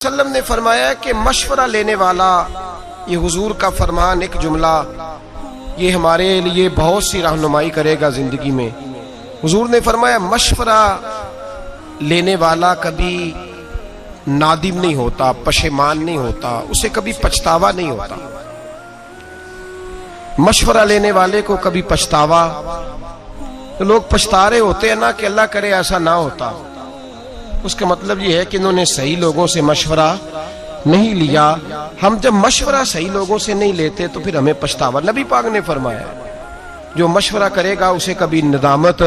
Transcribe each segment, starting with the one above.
वसल्लम ने फरमाया कि मशवरा लेने वाला, ये हुजूर का फरमान, एक जुमला ये हमारे लिए बहुत सी रहनुमाई करेगा जिंदगी में। हुजूर ने फरमाया मशवरा लेने वाला कभी नादिम नहीं होता, पशेमान नहीं होता, उसे कभी पछतावा नहीं होता। मशवरा लेने वाले को कभी पछतावा, तो लोग पछता रहे होते हैं ना कि अल्लाह करे ऐसा ना होता, उसका मतलब ये है कि इन्होंने सही लोगों से मशवरा नहीं लिया। हम जब मशवरा सही लोगों से नहीं लेते तो फिर हमें पछतावा। नबी पाक ने फरमाया जो मशवरा करेगा उसे कभी नदामत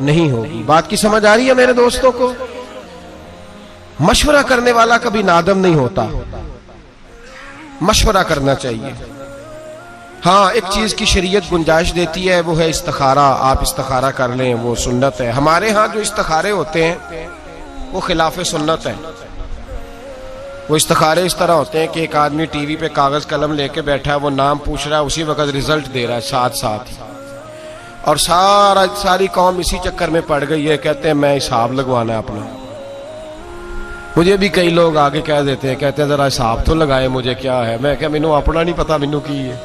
नहीं होगी। बात की समझ आ रही है मेरे दोस्तों को? मशवरा करने वाला कभी नादम नहीं होता, मशवरा करना चाहिए। हाँ, एक चीज की शरीयत गुंजाइश देती है, वो है इस्तिखारा। आप इस्तिखारा कर लें, वो सुन्नत है। हमारे यहाँ जो इस्तिखारे होते हैं वो खिलाफ सुन्नत है। वो इस्तिखारे इस तरह होते हैं कि एक आदमी टीवी पे कागज कलम लेके बैठा है, वो नाम पूछ रहा है, उसी वक्त रिजल्ट दे रहा है साथ साथ, और सारी कौम इसी चक्कर में पड़ गई है। कहते हैं मैं हिसाब लगवाना है अपना। मुझे भी कई लोग आगे कह देते हैं, कहते हैं जरा हिसाब तो लगाए, मुझे क्या है। मैं क्या, मैनू अपना नहीं पता, मैनू की है,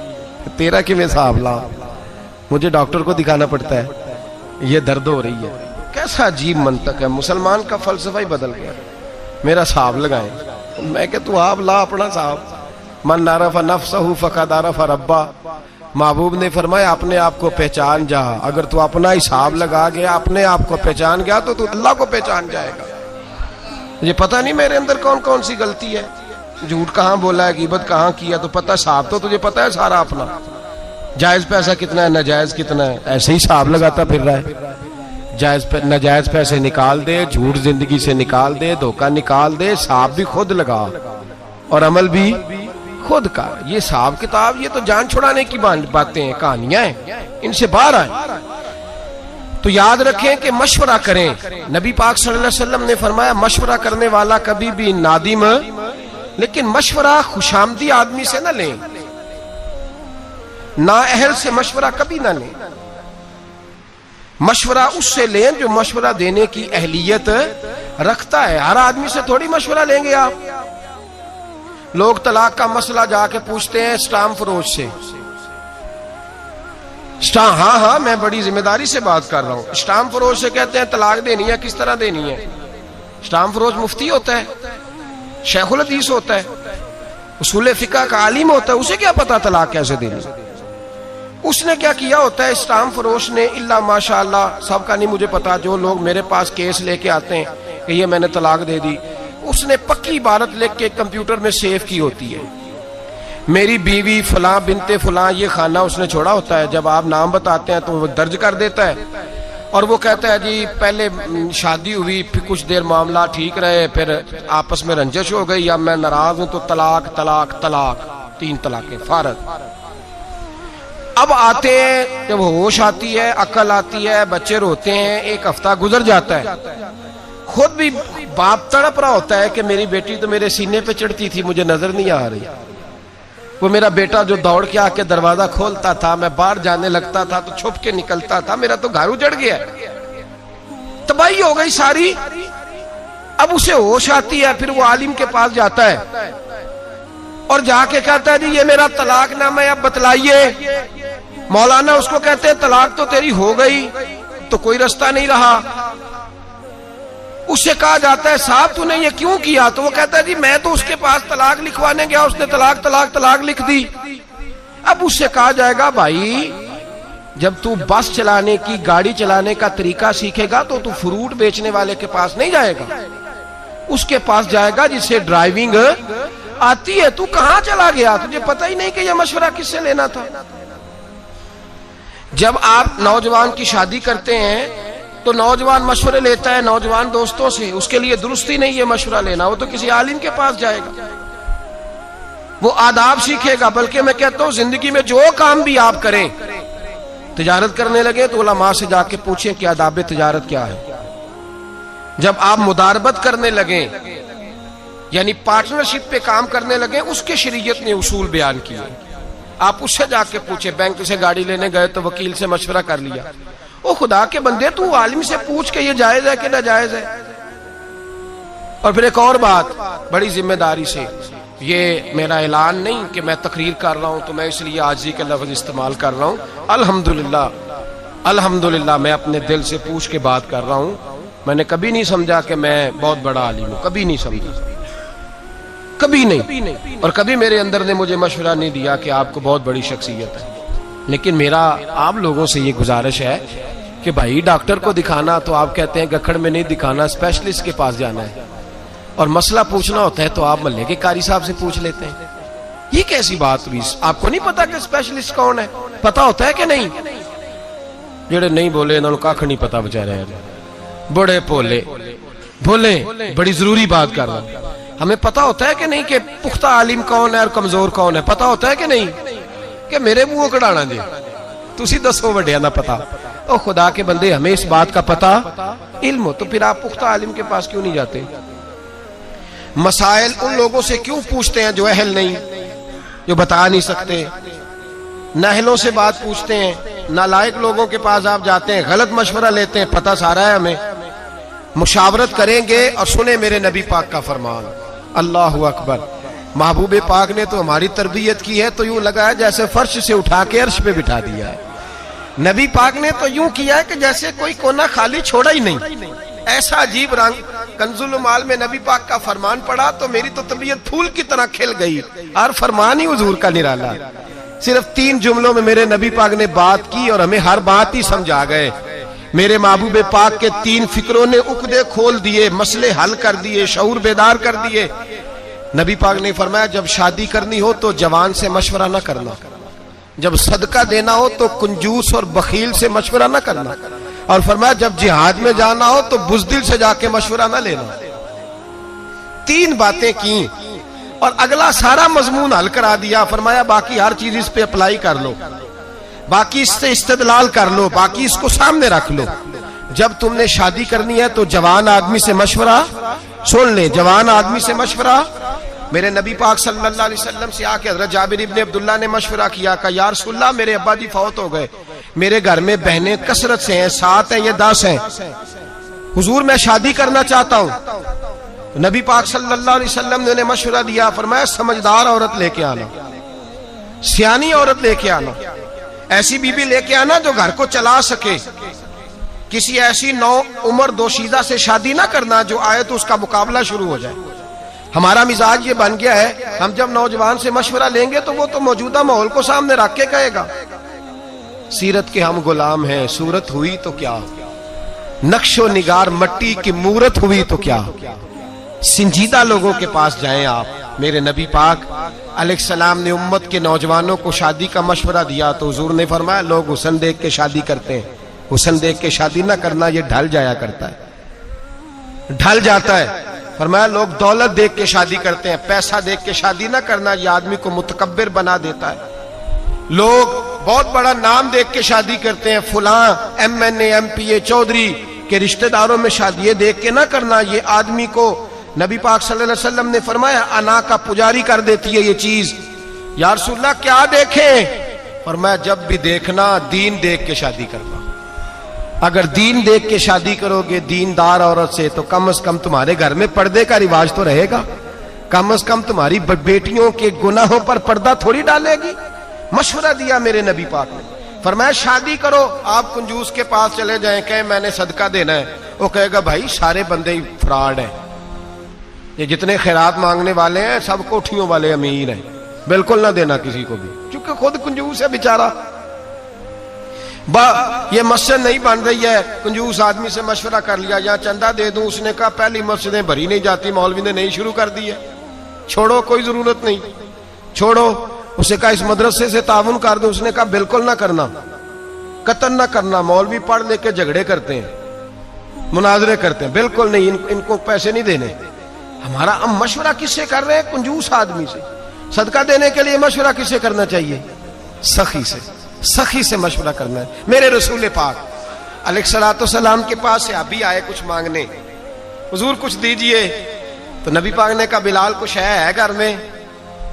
तेरा कि मैं हिसाब ला, मुझे डॉक्टर को दिखाना पड़ता है, ये दर्द हो रही है। कैसा अजीब मंतक है, मुसलमान का फलसफा ही बदल गया। मेरा हिसाब लगाए, मैं क्या, तू आप ला अपना हिसाब। मन नारफ़ा नफ्सहु फ़क़द अरफ़ा रब्बा। महबूब ने फरमाया अपने आप को पहचान जा। अगर तू अपना हिसाब लगा गया, अपने आप को पहचान गया, तो तू अल्लाह को पहचान जाएगा। मुझे पता नहीं मेरे अंदर कौन कौन सी गलती है, झूठ कहाँ बोला है, गीबत कहाँ किया, तो पता हिसाब तो तुझे पता है सारा अपना। जायज पैसा कितना है, नाजायज कितना है, ऐसे ही हिसाब लगाता फिर रहा है। नाजायज पैसे निकाल दे, झूठ जिंदगी से निकाल दे, धोखा निकाल दे, हिसाब भी खुद लगा और अमल भी खुद का। ये हिसाब किताब, ये तो जान छुड़ाने की बातें हैं, कहानियां हैं, इनसे बाहर आए। तो याद रखें कि मशवरा करें। नबी पाक सल्लल्लाहु अलैहि वसल्लम ने फरमाया मशवरा करने वाला कभी भी नादिम, लेकिन मशवरा खुशामदी आदमी से ना लें, नाअहल से मशवरा कभी ना लें। मशवरा उससे लें जो मशवरा देने की अहलियत रखता है। हर आदमी से थोड़ी मशवरा लेंगे आप। लोग तलाक का मसला जाके पूछते हैं स्टाम्प फरोश से। हाँ हाँ, मैं बड़ी जिम्मेदारी से बात कर रहा हूं। स्टाम्प फरोश से कहते हैं तलाक देनी है, किस तरह देनी है। स्टाम्प फरोश मुफ्ती होता है, शेखुल हदीस होता है, उसूल फिक़ह का आलिम होता है, उसे क्या पता तलाक कैसे देनी। उसने क्या किया होता है, स्टाम्प फरोश ने, इल्ला माशाअल्लाह सबका नहीं मुझे पता, जो लोग मेरे पास केस लेके आते हैं कि ये मैंने तलाक दे दी, उसने पक्की इबारत लिख के कंप्यूटर में सेव की होती है, मेरी बीवी फलां बिनते फलां, ये खाना उसने छोड़ा होता है। जब आप नाम बताते हैं तो वो दर्ज कर देता है, और वो कहता है जी पहले शादी हुई, फिर कुछ देर मामला ठीक रहे, फिर आपस में रंजिश हो गई, या मैं नाराज हूं तो तलाक तलाक तलाक, 3 तलाकें फारग। अब आते हैं, जब होश आती है, अकल आती है, बच्चे रोते हैं, 1 हफ्ता गुजर जाता है, खुद भी बाप तड़प रहा होता है कि मेरी बेटी तो मेरे सीने पे चढ़ती थी, मुझे नजर नहीं आ रही। वो मेरा बेटा जो दौड़ के आके दरवाजा खोलता था, मैं बाहर जाने लगता था तो छुप के निकलता था, मेरा तो घर उजड़ गया, तबाही हो गई सारी। अब उसे होश आती है, फिर वो आलिम के पास जाता है और जाके कहता है जी ये मेरा तलाकनामा है, अब बतलाइए। मौलाना उसको कहते हैं तलाक तो तेरी हो गई, तो कोई रास्ता नहीं रहा। उससे कहा जाता है साहब तूने ये क्यों किया, तो वो कहता है जी मैं तो उसके पास तलाक लिखवाने गया, उसने तलाक तलाक तलाक लिख दी। अब उससे कहा जाएगा भाई जब तू बस चलाने की, गाड़ी चलाने का तरीका सीखेगा तो तू फ्रूट बेचने वाले के पास नहीं जाएगा, उसके पास जाएगा जिसे ड्राइविंग आती है। तू कहां चला गया, तुझे पता ही नहीं कि यह मशवरा किससे लेना था। जब आप नौजवान की शादी करते हैं तो नौजवान मशवरे लेता है नौजवान दोस्तों से, उसके लिए दुरुस्त ही नहीं है मशवरा लेना, वो तो किसी आलिम के पास जाएगा, वो आदाब सीखेगा। बल्कि मैं कहता हूं जिंदगी में जो काम भी आप करें, तिजारत करने लगे तो उलमा से जाके पूछें कि आदाब तिजारत क्या है। जब आप मुदारबत करने लगे, यानी पार्टनरशिप पे काम करने लगे, उसके शरीयत ने उसूल बयान किए, आप उससे जाके पूछे। बैंक से गाड़ी लेने गए तो वकील से मशवरा कर लिया, ओ खुदा के बंदे तू आलिम से पूछ के ये जायज है कि नाजायज है। और फिर एक और बात, बड़ी जिम्मेदारी से, ये मेरा ऐलान नहीं कि मैं तकरीर कर रहा हूं तो मैं इसलिए आजी के लफ्ज इस्तेमाल कर रहा हूं। अल्हम्दुलिल्लाह अल्हम्दुलिल्लाह मैं अपने दिल से पूछ के बात कर रहा हूं। मैंने कभी नहीं समझा कि मैं बहुत बड़ा आलिम हूं, कभी नहीं समझा, कभी नहीं। और कभी मेरे अंदर ने मुझे मशवरा नहीं दिया कि आपको बहुत बड़ी शख्सियत है। लेकिन मेरा आप लोगों से ये गुजारिश है कि भाई डॉक्टर को दिखाना तो आप कहते हैं गखड़ में नहीं दिखाना, स्पेशलिस्ट के पास जाना है। और मसला पूछना होता है तो आप मल्ले के कारी साहब से पूछ लेते हैं। ये कैसी बात हुई? आपको नहीं पता कि स्पेशलिस्ट कौन है? पता होता है कि नहीं? जेड़े नहीं बोले इन्होंने कख नहीं पता बेचारे, बड़े भोले भोले। बड़ी जरूरी बात कर रहा हूं। हमें पता होता है कि नहीं कि पुख्ता आलिम कौन है और कमजोर कौन है? पता होता है कि नहीं? कि मेरे मुंह कढ़ाना जी, तुसी दसो वड्डिया ना पता। ओ खुदा के बंदे, हमें इस बात का पता इल्म हो तो फिर आप पुख्ता आलिम के पास क्यों नहीं जाते? मसाइल उन लोगों से क्यों पूछते हैं जो अहल नहीं, जो बता नहीं सकते? नाहलों से बात पूछते हैं, नालायक लोगों के पास आप जाते हैं, गलत मशवरा लेते हैं। पता सारा है हमें। मुशावरत करेंगे और सुने मेरे नबी पाक का फरमान। अल्लाह अकबर। महबूब पाक ने तो हमारी तरबियत की है तो यूं लगा है जैसे फर्श से उठा के अर्श पे बिठा दिया है। नबी पाक ने तो यूं किया है कि जैसे कोई कोना खाली छोड़ा ही नहीं। ऐसा अजीब रंग। कंजुल माल में नबी पाक का फरमान पड़ा तो मेरी तो तबीयत फूल की तरह खिल गई। और फरमान ही हुजूर का निराला। सिर्फ 3 जुमलों में मेरे नबी पाक ने बात की और हमें हर बात ही समझा गए। मेरे महबूब पाक के 3 फिक्रों ने उकदे खोल दिए, मसले हल कर दिए, शऊर बेदार कर दिए। नबी पाक ने फरमाया जब शादी करनी हो तो जवान से मशवरा न करना, जब सदका देना हो तो कंजूस और बखील से मशवरा न करना, और फरमाया जब जिहाद में जाना हो तो बुज़दिल से जाके मशवरा न लेना। 3 बातें की और अगला सारा मजमून हल करा दिया। फरमाया बाकी हर चीज इस पे अप्लाई कर लो, बाकी इससे इस्तेदलाल कर लो, बाकी इसको सामने रख लो। जब तुमने शादी करनी है तो जवान आदमी से मशवरा सुन ले, जवान आदमी से मशवरा। मेरे नबी पाक सल्लल्लाहु अलैहि वसल्लम से आके हज़रत जाबिर इब्ने अब्दुल्लाह ने मशवरा किया कि या रसूलल्लाह मेरे अब्बा जी फौत हो गए, मेरे घर में बहनें कसरत से हैं, 7 हैं या 10 हैं, हुजूर मैं शादी करना चाहता हूं। नबी पाक सल्लल्लाहु अलैहि वसल्लम ने मशवरा दिया। फरमाया समझदार औरत लेके आना, सियानी औरत लेके आना, ऐसी बीबी लेके आना जो घर को चला सके। किसी ऐसी नौ उम्र दोशीदा से शादी ना करना जो आए तो उसका मुकाबला शुरू हो जाए। हमारा मिजाज ये बन गया है, हम जब नौजवान से मशवरा लेंगे तो वो तो मौजूदा माहौल को सामने रख के कहेगा सीरत के हम गुलाम हैं, सूरत हुई तो क्या, नक्शो निगार मट्टी की मूरत हुई तो क्या। संजीदा लोगों के पास जाएं आप। मेरे नबी पाक अलैहिस्सलाम ने उम्मत के नौजवानों को शादी का मशवरा दिया तो हुजूर ने फरमाया लोग हुस्न देख के शादी करते हैं, हुस्न देख के शादी ना करना, ये ढल जाया करता है, ढल जाता है। फरमाया लोग दौलत देख के शादी करते हैं, पैसा देख के शादी ना करना, ये आदमी को मुतकब्बिर बना देता है। लोग बहुत बड़ा नाम देख के शादी करते हैं, फुलां MNA MPA चौधरी के रिश्तेदारों में शादी देख के ना करना, ये आदमी को नबी पाक सल्लल्लाहु अलैहि वसल्लम ने फरमाया अना का पुजारी कर देती है ये चीज। या रसूलल्लाह क्या देखें? फरमाया जब भी देखना दीन देख के शादी करना। अगर दीन देख के शादी करोगे दीनदार औरत से तो कम से कम तुम्हारे घर में पर्दे का रिवाज तो रहेगा, कम से कम तुम्हारी बेटियों के गुनाहों पर पर्दा थोड़ी डालेगी। मशवरा दिया मेरे नबी पाक ने। फरमाया शादी करो। आप कंजूस के पास चले जाएं, कहें मैंने सदका देना है, वो कहेगा भाई सारे बंदे ही फ्रॉड हैं, ये जितने खैरात मांगने वाले हैं सब कोठियों वाले अमीर हैं, बिल्कुल ना देना किसी को भी, क्योंकि खुद कंजूस है बेचारा। ये मस्जिद नहीं बन रही है, कंजूस आदमी से मशवरा कर लिया या चंदा दे दूं, उसने कहा पहली मस्जिदें भरी नहीं जाती, मौलवी ने नहीं शुरू कर दी है, छोड़ो कोई जरूरत नहीं, छोड़ो। उसे कहा इस मदरसे से ताउन कर दो, उसने कहा बिल्कुल ना करना, कतन ना करना, मौलवी पढ़ लेके झगड़े करते हैं, मुनाजरे करते हैं, बिल्कुल नहीं, इनको पैसे नहीं देने। हमारा हम मशवरा किससे कर रहे हैं? कंजूस आदमी से। सदका देने के लिए मशवरा किससे करना चाहिए? सखी से, सखी से मशवरा करना है। मेरे रसूल पाक अलैहिस्सलाम के पास से अभी आए कुछ मांगने, हुजूर कुछ दीजिए। तो नबी पाक ने कहा बिलाल कुछ है घर में?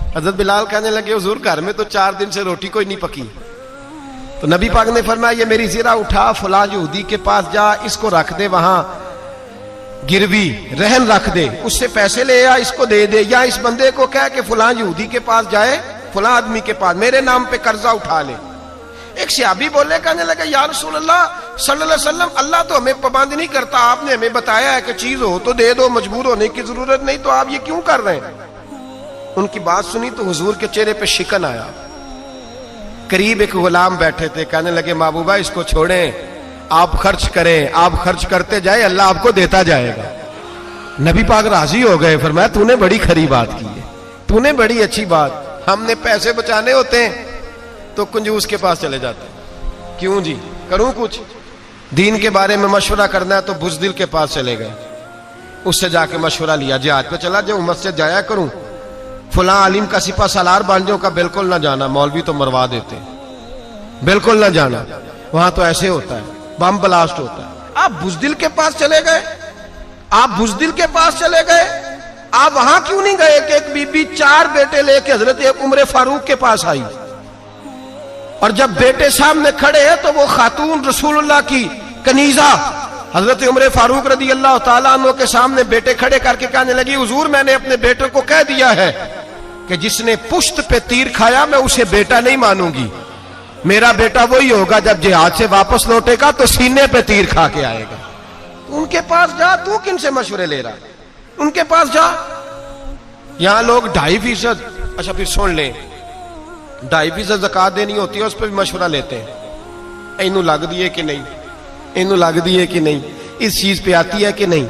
हजरत बिलाल कहने लगे हुजूर घर में तो 4 दिन से रोटी कोई नहीं पकी। तो नबी पाक ने फरमाया ये मेरी जीरा उठा, फुला यहूदी के पास जा, इसको रख दे वहां, गिरवी रहन रख दे, उससे पैसे ले या इसको दे दे, या इस बंदे को कह के फलां यहूदी के पास जाए, फलां आदमी के पास मेरे नाम पे कर्जा उठा ले। एक सहाबी बोले, कहने लगे या रसूल अल्लाह सल्लल्लाहु अलैहि वसल्लम, अल्लाह तो हमें पाबंद नहीं करता, आपने हमें बताया है कि चीज हो तो दे दो, मजबूर होने की जरूरत नहीं, तो आप ये क्यों कर रहे हैं? उनकी बात सुनी तो हुजूर के चेहरे पे शिकन आया। करीब एक गुलाम बैठे थे, कहने लगे महबूबा इसको छोड़ें, आप खर्च करें, आप खर्च करते जाए, अल्लाह आपको देता जाएगा। नबी पाक राजी हो गए, फरमाया तूने बड़ी खरी बात की है, तूने बड़ी अच्छी बात। हमने पैसे बचाने होते हैं तो कंजूस के पास चले जाते हैं, क्यों जी करूं कुछ, दीन के बारे में मशवरा करना है तो बुज़दिल के पास चले गए, उससे जाके मशवरा लिया, जिहाद पे चला जाऊं, मस्जिद जाया करूं, फलां आलिम का सिपा सालार बन जाऊं, का बिल्कुल ना जाना, मौलवी तो मरवा देते हैं, बिल्कुल ना जाना, वहां तो ऐसे होता है, बम ब्लास्ट होता है। आप बुज़दिल के पास चले गए, आप बुज़दिल के पास चले गए, आप वहां क्यों नहीं गए कि एक बीबी 4 बेटे लेके हजरत उमर फारूक के पास आई, और जब बेटे सामने खड़े हैं तो वो खातून रसूलुल्लाह की कनीजा हजरत उमर फारूक रदी अल्लाह ताला अन्हु के सामने बेटे खड़े करके कहने लगी, हुजूर मैंने अपने बेटे को कह दिया है कि जिसने पुश्त पे तीर खाया मैं उसे बेटा नहीं मानूंगी, मेरा बेटा वही होगा जब जिहाद से वापस लौटेगा तो सीने पे तीर खा के आएगा। उनके पास जा, तू किन से मशवरे ले रहा, उनके पास जा। यहां लोग 2.5%, अच्छा फिर सुन लें, 2.5% ज़कात देनी होती है, उस पर भी मशवरा लेते हैं, इनू लग दिए कि नहीं, इनू लग दिए कि नहीं, इस चीज पे आती है कि नहीं,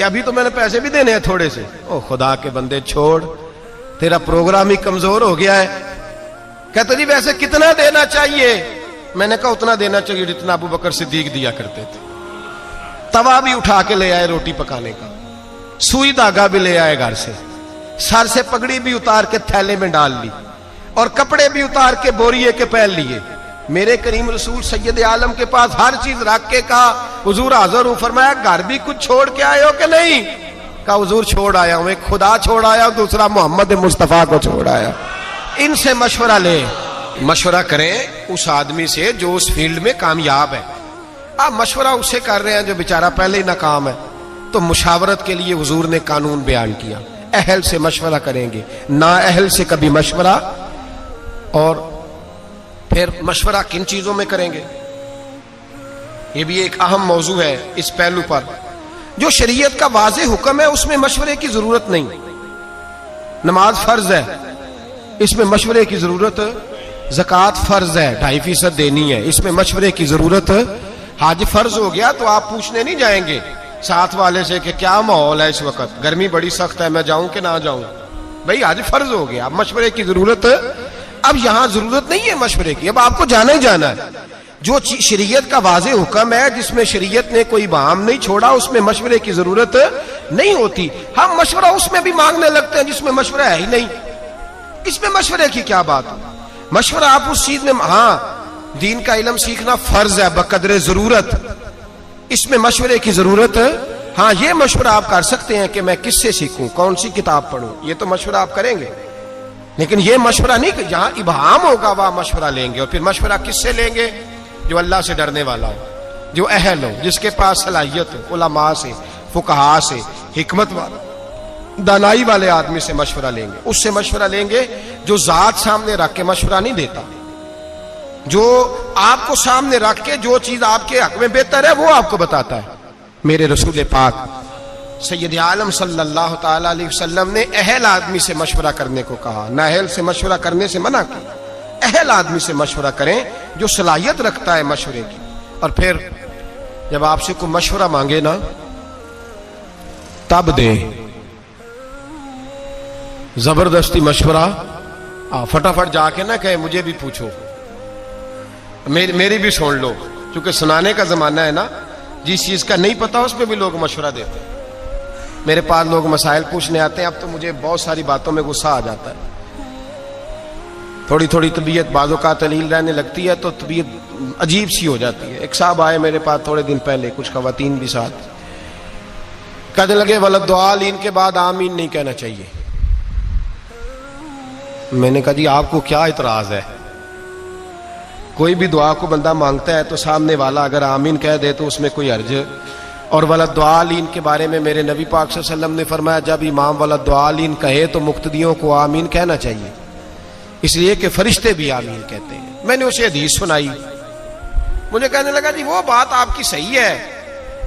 अभी तो मैंने पैसे भी देने हैं थोड़े से। ओ खुदा के बंदे छोड़, तेरा प्रोग्राम ही कमजोर हो गया है। कहते जी वैसे कितना देना चाहिए, मैंने कहा उतना देना चाहिए जितना अबू बकर सिद्दीक दिया करते थे। तवा भी उठा के ले आए रोटी पकाने का, सुई धागा भी ले आए घर से, सर से पगड़ी भी उतार के थैले में डाल ली, और कपड़े भी उतार के बोरिए के पहन लिए। मेरे करीम रसूल सैयद आलम के पास हर चीज रख के कहा, हुजूर हाजिर हूं। फरमाया घर भी कुछ छोड़ के आए हो कि नहीं? कहा हुजूर छोड़ आया हूं, एक खुदा छोड़ आया, दूसरा मोहम्मद मुस्तफा को छोड़ आया। इनसे मशवरा ले, मशवरा करें उस आदमी से जो उस फील्ड में कामयाब है। आप मशवरा उससे कर रहे हैं जो बेचारा पहले ही नाकाम है, तो मुशावरत के लिए हुजूर ने कानून बयान किया, अहल से मशवरा करेंगे, ना अहल से कभी मशवरा। और फिर मशवरा किन चीजों में करेंगे, ये भी एक अहम मौजू है। इस पहलू पर जो शरीयत का वाज़े हुक्म है उसमें मशवरे की जरूरत नहीं। नमाज फर्ज है, इसमें मशवरे की जरूरत, ज़कात फर्ज है 2.5% देनी है, इसमें मशवरे की जरूरत। हज फर्ज हो गया तो आप पूछने नहीं जाएंगे साथ वाले से कि क्या माहौल है इस वक्त, गर्मी बड़ी सख्त है, मैं जाऊं कि ना जाऊं। भाई हज फर्ज हो गया, अब मशवरे की जरूरत, अब यहां जरूरत नहीं है मशवरे की, अब आपको जाना ही जाना है। जो शरीयत का वाज़े हुक्म है जिसमें शरीयत ने कोई बहाम नहीं छोड़ा, उसमें मशवरे की जरूरत नहीं होती। हम मशवरा उसमें भी मांगने लगते हैं जिसमें मशवरा है ही नहीं, इसमें मशवरे की क्या बात है। मशवरा आप उस चीज में, हाँ दीन का इल्म सीखना फर्ज है बकदरे जरूरत, इसमें मशवरे की जरूरत है। हाँ ये मशवरा आप कर सकते हैं कि मैं किससे सीखूं, कौन सी किताब पढ़ूं, ये तो मशवरा आप करेंगे, लेकिन ये मशवरा नहीं कि जहां इबाम होगा वहां मशवरा लेंगे। और फिर मशवरा किससे लेंगे? जो अल्लाह से डरने वाला हो, जो अहल हो, जिसके पास सलाहियत हो, उलमा से, फुकहा से, हिकमत वाला, दानाई वाले आदमी से मशवरा लेंगे। उससे मशवरा लेंगे जो जात सामने रख के मशवरा नहीं देता, जो आपको सामने रख के जो चीज आपके हक में बेहतर है वो आपको बताता है। मेरे रसूल पाक सैयद आलम सल्लल्लाहु ताला अलैहि वसल्लम ने अहल आदमी से मशवरा करने को कहा, नाअहल से मशवरा करने से मना किया। अहल आदमी से मशवरा करें जो सलाहियत रखता है मशवरे की। और फिर जब आपसे कोई मशवरा मांगे ना तब दे, जबरदस्ती मशवरा फटाफट जाके ना कहे मुझे भी पूछो, मेरी भी सुन लो, क्योंकि सुनाने का जमाना है ना, जिस चीज का नहीं पता उस पर भी लोग मशवरा देते हैं। मेरे पास लोग मसाइल पूछने आते हैं, अब तो मुझे बहुत सारी बातों में गुस्सा आ जाता है, थोड़ी थोड़ी तबीयत बाज़ों का तलील रहने लगती है तो तबीयत अजीब सी हो जाती है। एक साहब आए मेरे पास थोड़े दिन पहले, कुछ खवातीन भी साथ, कहने लगे वलद दुआ लीन के बाद आमीन नहीं कहना चाहिए। मैंने कहा जी आपको क्या इतराज है? कोई भी दुआ को बंदा मांगता है तो सामने वाला अगर आमीन कह दे तो उसमें कोई हर्ज और वलद्दालीन के बारे में मेरे नबी पाक सल्लल्लाहु अलैहि वसल्लम ने फरमाया जब इमाम वलद्दालीन कहे तो मुक्तदियों को आमीन कहना चाहिए, इसलिए कि फरिश्ते भी आमीन कहते हैं। मैंने उसे हदीस सुनाई, मुझे कहने लगा जी वो बात आपकी सही है,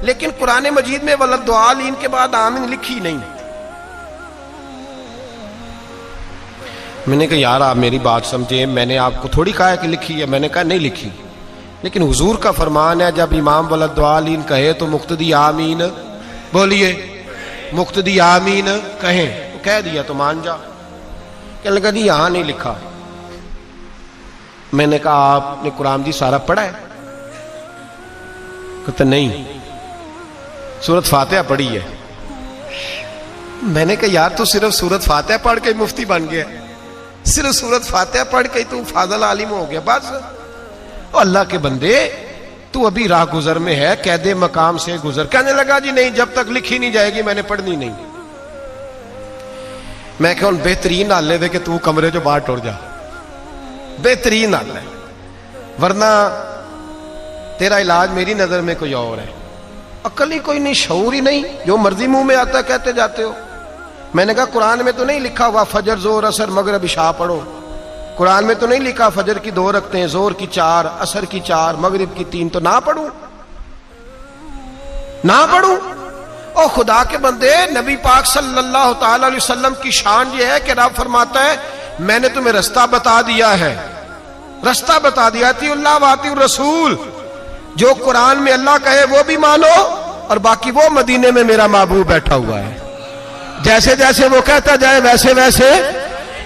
लेकिन कुरान मजीद में वलद्दालीन के बाद आमीन लिखी नहीं। मैंने कहा यार आप मेरी बात समझे, मैंने आपको थोड़ी कहा है कि लिखी है। मैंने कहा नहीं लिखी, लेकिन हुजूर का फरमान है जब इमाम वलद्दालीन कहे तो मुक्तदी आमीन, बोलिए मुक्तदी आमीन कहें, तो कह दिया तो मान जा। कहने लगा जी यहां नहीं लिखा। मैंने कहा आपने कुरान जी सारा पढ़ा है? कहते नहीं, सूरत फातिहा पढ़ी है। मैंने कहा यार तू सिर्फ सूरत फातिहा पढ़ के मुफ्ती बन गया, सिर्फ सूरत फातिहा पढ़ के तू फाज़िल आलिम हो गया बस। अल्लाह के बंदे तू अभी राह गुजर में है, कैदे मकाम से गुजर। कहने लगा जी नहीं, जब तक लिखी नहीं जाएगी मैंने पढ़नी नहीं। मैं क्या बेहतरीन हाल दे कि तू कमरे चो बाहर टुर जा, बेहतरीन हाल है, वरना तेरा इलाज मेरी नजर में कोई और है। अकल ही कोई नहीं, शऊर ही नहीं, जो मर्जी मुंह में आता कहते जाते हो। मैंने कहा कुरान में तो नहीं लिखा हुआ फजर जोर असर मगरिब इशा पढ़ो, कुरान में तो नहीं लिखा फजर की 2 रखते हैं, जोर की 4, असर की 4, मगरिब की 3, तो ना पढ़ूं ना पढ़ूं? ओ खुदा के बंदे, नबी पाक सल्लल्लाहु ताला अलैहि वसल्लम की शान ये है कि रब फरमाता है मैंने तुम्हें रास्ता बता दिया है, रास्ता बता दिया। अतिउल्लाह व अतिउर रसूल, जो कुरान में अल्लाह कहे वो भी मानो, और बाकी वो मदीने में मेरा महबूब बैठा हुआ है, जैसे जैसे वो कहता जाए वैसे वैसे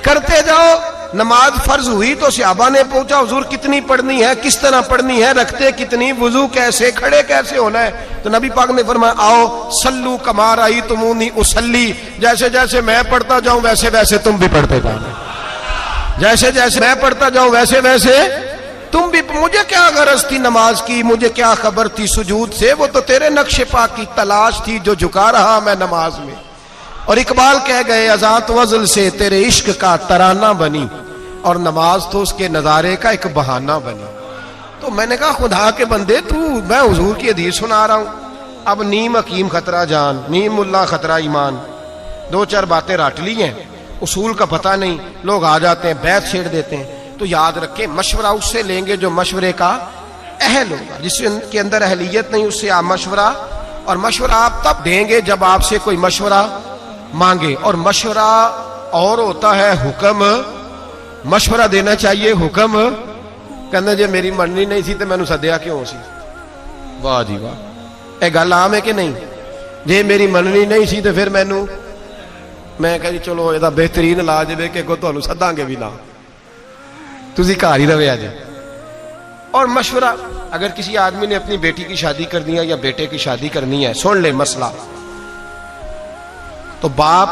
करते जाओ। नमाज फर्ज हुई तो सहाबा ने पूछा हुजूर कितनी पढ़नी है, किस तरह पढ़नी है, रखते कितनी, वुजू कैसे, खड़े कैसे होना है? तो नबी पाक ने फरमाया आओ सल्लू कमा रही तुमूनी उसल्ली, जैसे जैसे मैं पढ़ता जाऊं वैसे वैसे तुम भी पढ़ते जाओ, जैसे जैसे मैं पढ़ता जाऊं वैसे वैसे तुम भी। मुझे क्या गरज थी नमाज की, मुझे क्या खबर थी सुजूद से, वो तो तेरे नक्शे पाक की तलाश थी जो झुका रहा मैं नमाज में। और इकबाल कह गए अज़ात वज़ल से तेरे इश्क का तराना बनी, और नमाज तो उसके नजारे का एक बहाना बनी। तो मैंने कहा खुदा के बंदे तू, मैं हुजूर की हदीस सुना रहा हूं, अब नीम हकीम खतरा जान, नीम मुल्ला खतरा ईमान, 2-4 बातें रट ली हैं, उसूल का पता नहीं, लोग आ जाते हैं बैत छेड़ देते हैं। तो याद रखें मशवरा उससे लेंगे जो मशवरे का अहल होगा, जिसके अंदर अहलियत नहीं उससे आप मशवरा, और मशवरा आप तब देंगे जब आपसे कोई मशवरा मांगे। और मशवरा और होता है हुक्म, मशवरा देना चाहिए, हुक्म कहना जे मेरी मननी नहीं सी तो मैनू सद्या क्यों सी। वाह जी वाह, यह गल आम है कि नहीं? जे मेरी मननी नहीं सी तो फिर मैनू, मैं कह जी चलो यदा बेहतरीन इलाज है कि अगों तुहानू सदांगे भी ना, तुसी घर ही रहे अजे। और मशवरा, अगर किसी आदमी ने अपनी बेटी की शादी करनी है या बेटे की शादी करनी है, सुन ले मसला, तो बाप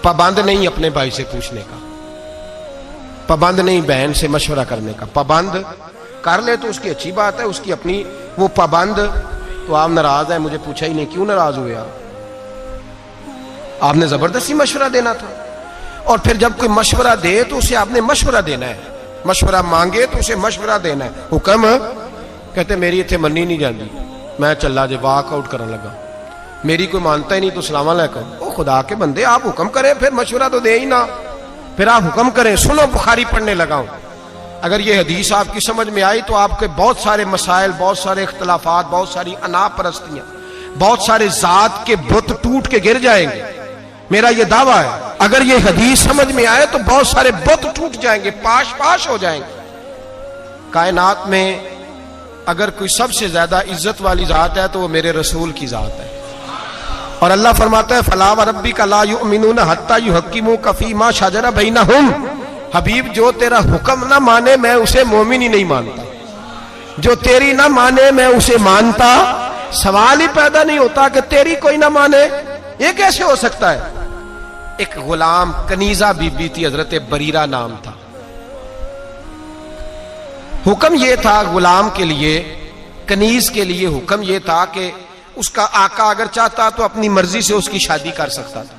पाबंद नहीं अपने भाई से पूछने का, पाबंद नहीं बहन से मशवरा करने का। पाबंद कर ले तो उसकी अच्छी बात है, उसकी अपनी, वो पाबंद तो आप नाराज है, मुझे पूछा ही नहीं, क्यों नाराज हुए आप? आपने जबरदस्ती मशवरा देना था। और फिर जब कोई मशवरा दे तो उसे आपने मशवरा देना है, मशवरा मांगे तो उसे मशवरा देना है। हुक्म कहते मेरी इतने मन्नी नहीं जाती, मैं चला जे वॉकआउट करने लगा, मेरी कोई मानता ही नहीं तो सलाम अलैकुम। ओ खुदा के बंदे आप हुक्म करें, फिर मशवरा तो दे ही ना, फिर आप हुक्म करें। सुनो बुखारी पढ़ने लगाऊं, अगर ये हदीस आपकी समझ में आई तो आपके बहुत सारे मसाइल, बहुत सारे इख्तलाफात, बहुत सारी अनापरस्तियां, बहुत सारे जात के बुत टूट के गिर जाएंगे। मेरा ये दावा है अगर ये हदीस समझ में आए तो बहुत सारे बुत टूट जाएंगे, पाश पाश हो जाएंगे। कायनात में अगर कोई सबसे ज्यादा इज्जत वाली जात है तो वो मेरे रसूल की जात है। और अल्लाह फरमाता है फला व रब्बिका ला युमिनूना हत्ता युहक्किमूका फीमा शजरा बैनहुम, हबीब जो तेरा हुक्म ना माने मैं उसे मोमिन ही नहीं मानता, जो तेरी ना माने मैं उसे मानता। सवाल ही पैदा नहीं होता कि तेरी कोई ना माने, ये कैसे हो सकता है? एक गुलाम कनीजा बीबी थी, हजरत बरीरा नाम था। हुक्म ये था गुलाम के लिए, कनीज के लिए हुक्म ये था कि उसका आका अगर चाहता तो अपनी मर्जी से उसकी शादी कर सकता था।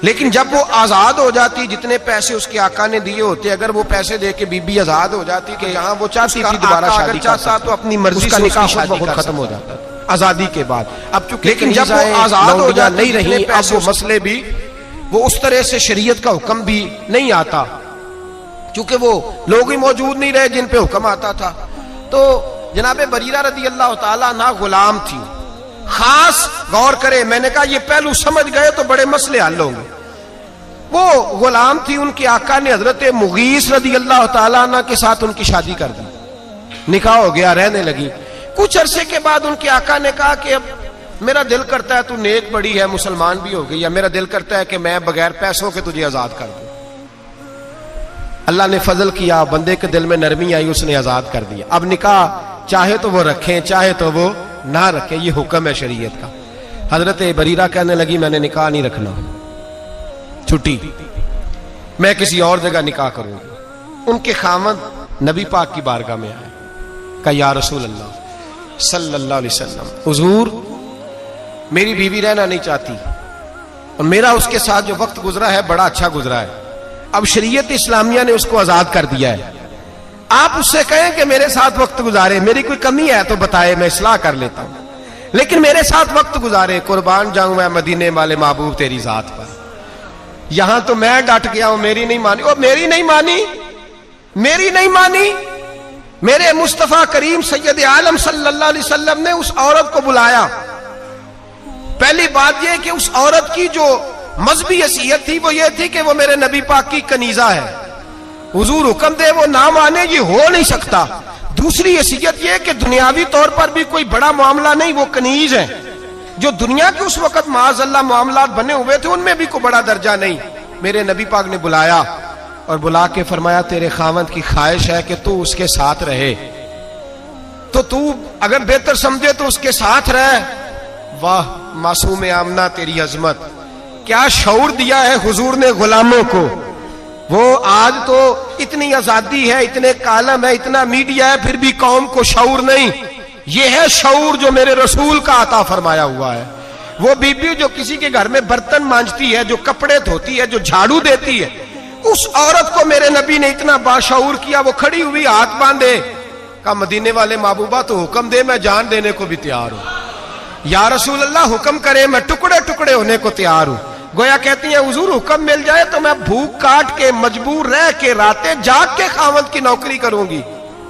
लेकिन जब वो आजाद हो जाती, जितने पैसे उसके आका ने दिए होते, अगर वो पैसे दे के बीबी आजाद हो जाती कि यहाँ वो चाहती थी दोबारा शादी चाहता तो अपनी मर्जी से निकाह खत्म हो जाता आजादी के बाद। अब चूंकि लेकिन जब वो आजाद हो जाती नहीं रही, अब वो मसले भी वो उस तरह से शरीयत का हुक्म भी नहीं आता, क्योंकि वो लोग ही मौजूद नहीं रहे जिन पे हुक्म आता था। तो जनाबे बरीरा रदी अल्लाह ताला ना गुलाम थी। खास गौर करे, मैंने कहा ये पहलू समझ गए तो बड़े मसले हल होंगे। वो गुलाम थी, उनके आका ने हजरत मुगीस रदी अल्लाह ताला अन्हु के साथ उनकी शादी कर दी, निकाह हो गया, रहने लगी। कुछ अरसे के बाद उनके आका ने कहा कि अब मेरा दिल करता है, तू नेक बड़ी है, मुसलमान भी हो गई, या मेरा दिल करता है कि मैं बगैर पैसों के तुझे आजाद कर दूं। अल्लाह ने फजल किया, बंदे के दिल में नरमी आई, उसने आजाद कर दिया। अब निकाह चाहे तो वो रखें, चाहे तो वो ना रखें, ये हुक्म है शरीयत का। हजरत बरीरा कहने लगी मैंने निकाह नहीं रखना, छुट्टी, मैं किसी और जगह निकाह करूंगी। उनके खामद नबी पाक की बारगाह में आए, कहा या रसूल अल्लाह सल्लल्लाहु अलैहि वसल्लम, हुजूर मेरी बीवी रहना नहीं चाहती और मेरा उसके साथ जो वक्त गुजरा है बड़ा अच्छा गुजरा है, अब शरीयत इस्लामिया ने उसको आजाद कर दिया है, आप उससे कहें कि मेरे साथ वक्त गुजारे, मेरी कोई कमी है तो बताए, मैं इस्लाह कर लेता हूं, लेकिन मेरे साथ वक्त गुजारे, कुर्बान जाऊं मैं मदीने वाले महबूब तेरी जात पर। यहां तो मैं डट गया हूं, मेरी नहीं मानी, ओ मेरी नहीं मानी, मेरी नहीं मानी। मेरे मुस्तफा करीम सैयद आलम सल्लल्लाहु अलैहि वसल्लम ने उस औरत को बुलाया। पहली बात यह कि उस औरत की जो मजहबी हैसियत थी वो ये थी कि वो मेरे नबी पाक की कनीजा है, हुजूर हुक्म दे वो ना माने, ये हो नहीं सकता। दूसरी हैसियत यह कि दुनियावी तौर पर भी कोई बड़ा मामला नहीं, वो कनीज है, जो दुनिया के उस वक्त माज़अल्लाह मामलात बने हुए थे उनमें भी कोई बड़ा दर्जा नहीं। मेरे नबी पाक ने बुलाया और बुला के फरमाया तेरे खावंद की ख्वाहिश है कि तू उसके साथ रहे, तो तू अगर बेहतर समझे तो उसके साथ रह। वाह मासूम आमना तेरी अजमत, क्या शऊर दिया है हुजूर ने गुलामों को। वो आज तो इतनी आजादी है, इतने कालम है, इतना मीडिया है, फिर भी कौम को शऊर नहीं। ये है शऊर जो मेरे रसूल का अता फरमाया हुआ है। वो बीबी जो किसी के घर में बर्तन मांजती है, जो कपड़े धोती है, जो झाड़ू देती है, उस औरत को मेरे नबी ने इतना बाशऊर किया, वो खड़ी हुई हाथ बांधे, कहा मदीने वाले महबूबा तो हुक्म दे, मैं जान देने को भी तैयार हूं। या रसूल अल्लाह हुक्म करे, मैं टुकड़े टुकड़े होने को तैयार हूं। गोया कहती है हुजूर हुक्म मिल जाए तो मैं भूख काट के मजबूर रह के रातें जाग के खावंद की नौकरी करूंगी,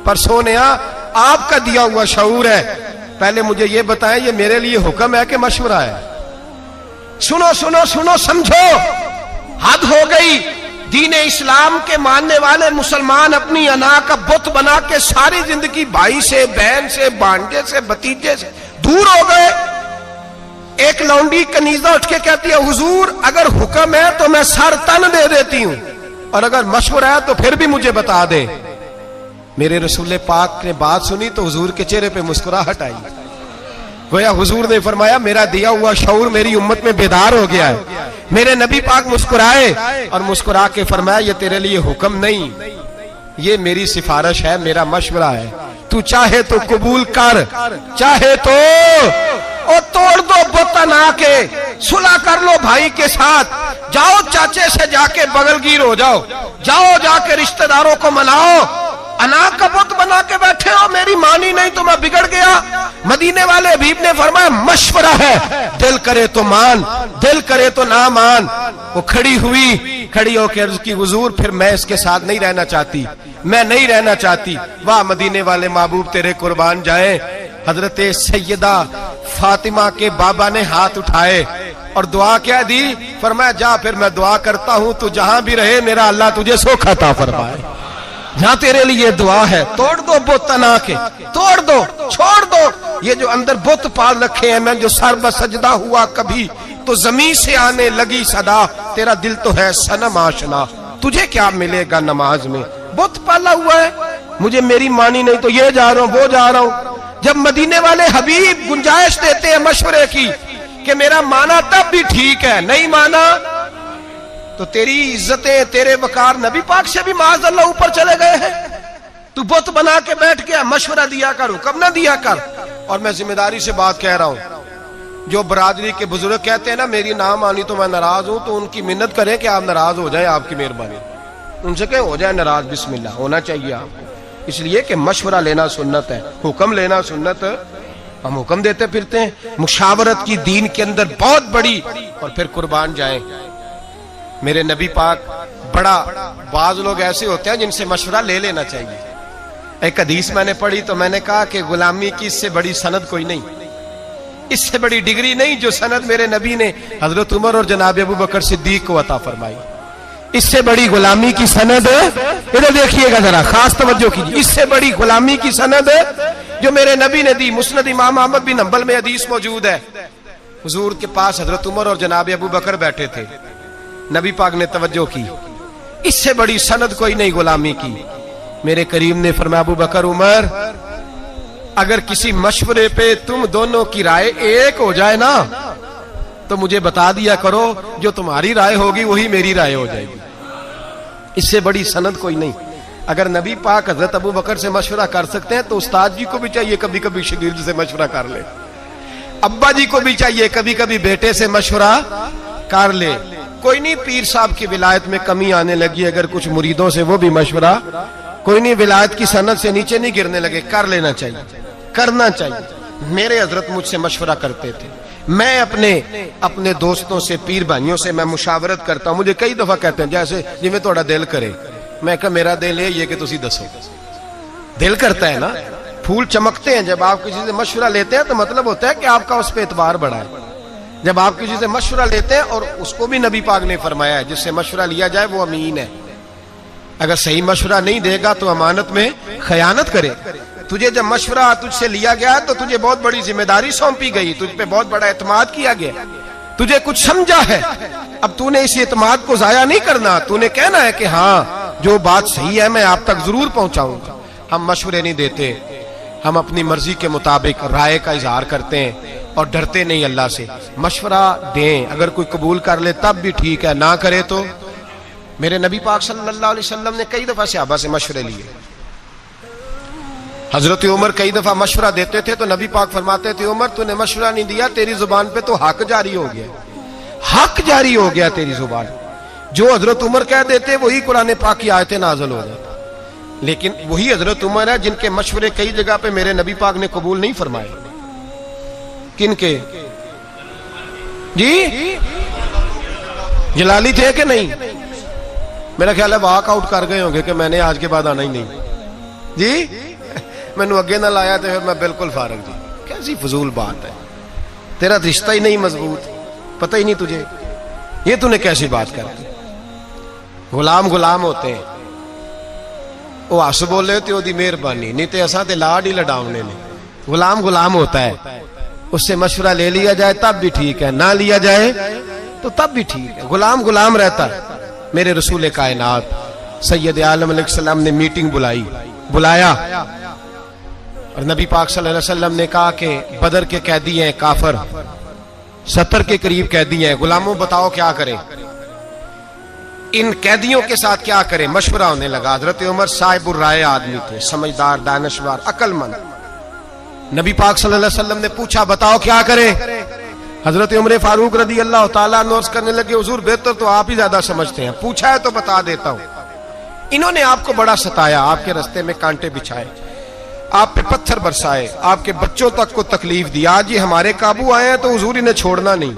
पर सोनिया आपका दिया हुआ शऊर है, पहले मुझे ये बताएं ये मेरे लिए हुक्म है कि मशवरा है। सुनो सुनो सुनो, समझो, हद हो गई। दीन इस्लाम के मानने वाले मुसलमान अपनी अना का बुत बना के सारी जिंदगी भाई से, बहन से, भांजे से, भतीजे से दूर हो गए। एक लौंडी कनीजा उठ के कहती है हुजूर अगर हुक्म है तो मैं सर तन दे देती हूं, और अगर मशवरा है तो फिर भी मुझे बता दे। मेरे रसूल पाक ने बात सुनी तो हुजूर के चेहरे पे मुस्कुराहट आई। गोया हुजूर ने फरमाया मेरा दिया हुआ शऊर मेरी उम्मत में बेदार हो गया है। मेरे नबी पाक मुस्कुराए और मुस्कुरा के फरमाया ये तेरे लिए हुक्म नहीं, ये मेरी सिफारिश है, मेरा मशवरा है, तू चाहे तो कबूल कर, चाहे तो और तोड़ दो बुतन आके, सुलह कर लो भाई के साथ, जाओ चाचे से जाके बगलगीर हो जाओ, जाओ जाके रिश्तेदारों को मनाओ। अना का बुत बना के बैठे हो, मेरी मानी नहीं तो मैं बिगड़ गया। मदीने वाले हबीब ने फरमाया मशवरा है, दिल करे तो मान, दिल करे तो ना मान। वो खड़ी हुई, खड़ी होकर अर्ज की हुजूर फिर मैं इसके साथ नहीं रहना चाहती, मैं नहीं रहना चाहती। वाह मदीने वाले महबूब तेरे कुर्बान जाए। हजरत सैयदा फातिमा के बाबा ने हाथ उठाए और दुआ क्या दी, फरमाया जा फिर मैं दुआ करता हूं तू जहां भी रहे मेरा अल्लाह तुझे सुख अता फरमाए, जहां तेरे लिए दुआ है। तोड़ दो बुत अना के, तोड़ दो, छोड़ दो ये जो अंदर बुत पाल रखे हैं। मैं जो सर बसजदा हुआ कभी तो जमीन से आने लगी सदा, तेरा दिल तो है सनम आशना, तुझे क्या मिलेगा नमाज में। बुत पाला हुआ है, मुझे मेरी मानी नहीं तो ये जा रहा हूं वो जा रहा हूं। जब मदीने वाले हबीब गुंजाइश देते हैं मशवरे की कि मेरा माना तब भी ठीक है, नहीं माना तो तेरी इज्जतें, तेरे वकार नबी पाक से भी माज़अल्लाह ऊपर चले गए हैं। तू बुत बना के बैठ गया, मशवरा दिया कर, हुक्म ना दिया कर। और मैं जिम्मेदारी से बात कह रहा हूं, जो बरादरी के बुजुर्ग कहते हैं ना मेरी ना मानी तो मैं नाराज हूं, तो उनकी मिन्नत करें कि आप नाराज हो जाए, आपकी मेहरबानी। उनसे कहें हो जाए नाराज, बिस्मिल्लाह होना चाहिए आपको। इसलिए कि मशवरा लेना सुन्नत है, हुक्म लेना सुन्नत। हम हुक्म देते फिरते हैं, मुशावरत की दीन के अंदर बहुत बड़ी। और फिर कुर्बान जाए मेरे नबी पाक, बड़ा बाज लोग ऐसे होते हैं जिनसे मशवरा ले लेना चाहिए। एक हदीस मैंने पढ़ी तो मैंने कहा कि गुलामी की इससे बड़ी सनद कोई नहीं, इससे बड़ी डिग्री नहीं जो सनद मेरे नबी ने हजरत उमर और जनाब अबू बकर सिद्दीक को अता फरमाई। इससे बड़ी गुलामी की सनद, इधर देखिएगा जरा, खास तवज्जो कीजिए, इससे बड़ी गुलामी की सनद जो मेरे नबी ने दी। मुस्नद इमाम अहमद बिन हंबल में हदीस मौजूद है, हुजूर के पास हजरत उमर और जनाब अबू बकर बैठे थे। नबी पाक ने तवज्जो की, इससे बड़ी सनद कोई नहीं गुलामी की। मेरे करीम ने फरमाया, अबू बकर उमर, अगर किसी मशवरे पे तुम दोनों की राय एक हो जाए ना तो मुझे बता दिया करो, जो तुम्हारी राय होगी वही मेरी राय हो जाएगी। इससे बड़ी सनद कोई नहीं। अगर नबी पाक हजरत अबू बकर से मशवरा कर सकते हैं तो उस्ताद जी को भी चाहिए कभी कभी शागिर्द से मशवरा कर ले, अब्बा जी को भी चाहिए कभी कभी बेटे से मशवरा कर ले। कोई नहीं, पीर साहब की विलायत में कमी आने लगी, अगर कुछ मुरीदों से वो भी मशवरा, कोई नहीं, विलायत की सनद से नीचे नहीं गिरने लगे, कर लेना चाहिए, करना चाहिए। मेरे हजरत मुझसे मशवरा करते थे, मैं अपने दोस्तों से, पीर भाइयों से मैं मुशावरत करता हूं। मुझे कई दफा कहते हैं जैसे जिमें थोड़ा दिल करे, मैं कहा मेरा दिल है ये कि तुसी दसो। दिल करता है ना, फूल चमकते हैं जब आप किसी से मशवरा लेते हैं, तो मतलब होता है कि आपका उस पर एतबार बढ़ा है। जब आप किसी से मशवरा लेते हैं, और उसको भी नबी पाक ने फरमाया है जिससे मशवरा लिया जाए वो अमीन है। अगर सही मशवरा नहीं देगा तो अमानत में खयानत करे। तुझे जब मशवरा तुझसे लिया गया तो तुझे बहुत बड़ी जिम्मेदारी सौंपी गई, तुझ पे बहुत बड़ा एतमाद किया गया, तुझे कुछ समझा है। अब तूने इस एतमाद को जाया नहीं करना, तूने कहना है कि हाँ जो बात सही है मैं आप तक जरूर पहुंचाऊंगा। हम मशवरे नहीं देते, हम अपनी मर्जी के मुताबिक राय का इजहार करते हैं और डरते नहीं अल्लाह से। मशवरा दें, अगर कोई कबूल कर ले तब भी ठीक है, ना करे तो। मेरे नबी पाक सल्लल्लाहु अलैहि वसल्लम ने कई दफा सहाबा से मशवरे लिए। हजरत उमर कई दफा मशवरा देते थे तो नबी पाक फरमाते थे, उमर तूने मशवरा नहीं दिया, तेरी जुबान पे तो हक जारी हो गया, हक जारी हो गया तेरी जुबान। जो हजरत उमर कह देते वही कुरान पाक की आयतें नाज़िल हो जाती। लेकिन वही हजरत उमर है जिनके मशवरे कई जगह पे मेरे नबी पाक ने कबूल नहीं फरमाए। किनके जी? जलाली थे कि नहीं? मेरा ख्याल है वॉकआउट कर गए होंगे कि मैंने आज के बाद आना ही नहीं जी, मैंने अगे ना लाया तो फिर मैं बिल्कुल फारग जी। कैसी फजूल बात है, तेरा रिश्ता ही नहीं मजबूत, पता ही नहीं तुझे, ये तूने कैसी बात कर दी। गुलाम गुलाम होते हैं, वो हस बोले तो ओदी मेहरबानी, नहीं तो असा तो लाड ही लडावने ने। गुलाम गुलाम होता है, उससे मशवरा ले लिया जाए तब भी ठीक है, ना लिया जाए तो तब भी ठीक है, गुलाम गुलाम रहता है। मेरे रसूल कायनात सैयद आलम अलैहिस्सलाम ने मीटिंग बुलाया और नबी पाक सल्लल्लाहु अलैहि वसल्लम ने कहा कि बदर के कैदी हैं काफर, 70 के करीब कैदी हैं, गुलामों बताओ क्या करें, इन कैदियों के साथ क्या करें। मशवरा होने लगा। हजरत उमर साहिबुर राय आदमी थे, समझदार, दानशवार, अक्लमंद। नबी पाक सल्लल्लाहु अलैहि वसल्लम ने पूछा बताओ क्या करें। हजरत उमर फारूक रदी अल्लाह ताला अन्हु करने लगे, हुजूर बेहतर तो आप ही ज्यादा समझते हैं, पूछा है तो बता देता हूं। इन्होंने आपको बड़ा सताया, आपके रास्ते में कांटे बिछाए, आप पे पत्थर बरसाए, आपके बच्चों तक को तकलीफ दी, आज ये हमारे काबू आए हैं तो हुजूर इन्हें छोड़ना नहीं।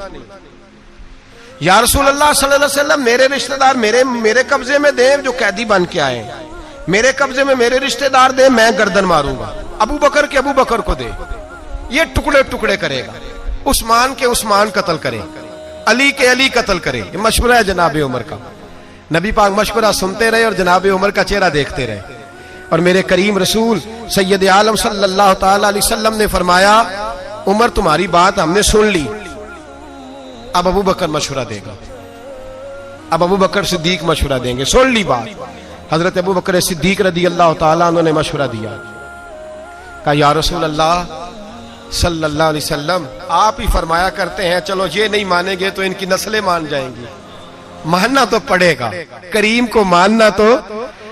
या रसूल अल्लाह सल्लल्लाहु अलैहि वसल्लम मेरे रिश्तेदार मेरे कब्जे में दे, जो कैदी बन के आए, मेरे कब्जे में मेरे रिश्तेदार दे, मैं गर्दन मारूंगा। अबू बकर के अबू बकर को दे, ये टुकड़े टुकड़े करेगा। उस्मान के उस्मान कत्ल करे, अली के अली कत्ल करे। ये मशवरा है जनाब उमर का। नबी पाक मशवरा सुनते रहे और जनाब उमर का चेहरा देखते रहे। और मेरे करीम रसूल सैयद आलम सल्लल्लाहु ताला अलैहि वसल्लम ने फरमाया, उमर तुम्हारी बात हमने सुन ली, अब अबू बकर मशवरा देगा, अब अबू बकर सिद्दीक मशवरा देंगे, सुन ली बात। हजरत अबू बकर सिद्दीक रदी अल्लाह ताला उन्होंने मशवरा दिया, कहा या रसूल अल्लाह सल्लल्लाहु अलैहि वसल्लम आप ही फरमाया करते हैं, चलो ये नहीं मानेंगे तो इनकी नस्लें मान जाएंगी, मानना तो पड़ेगा, करीम को मानना तो।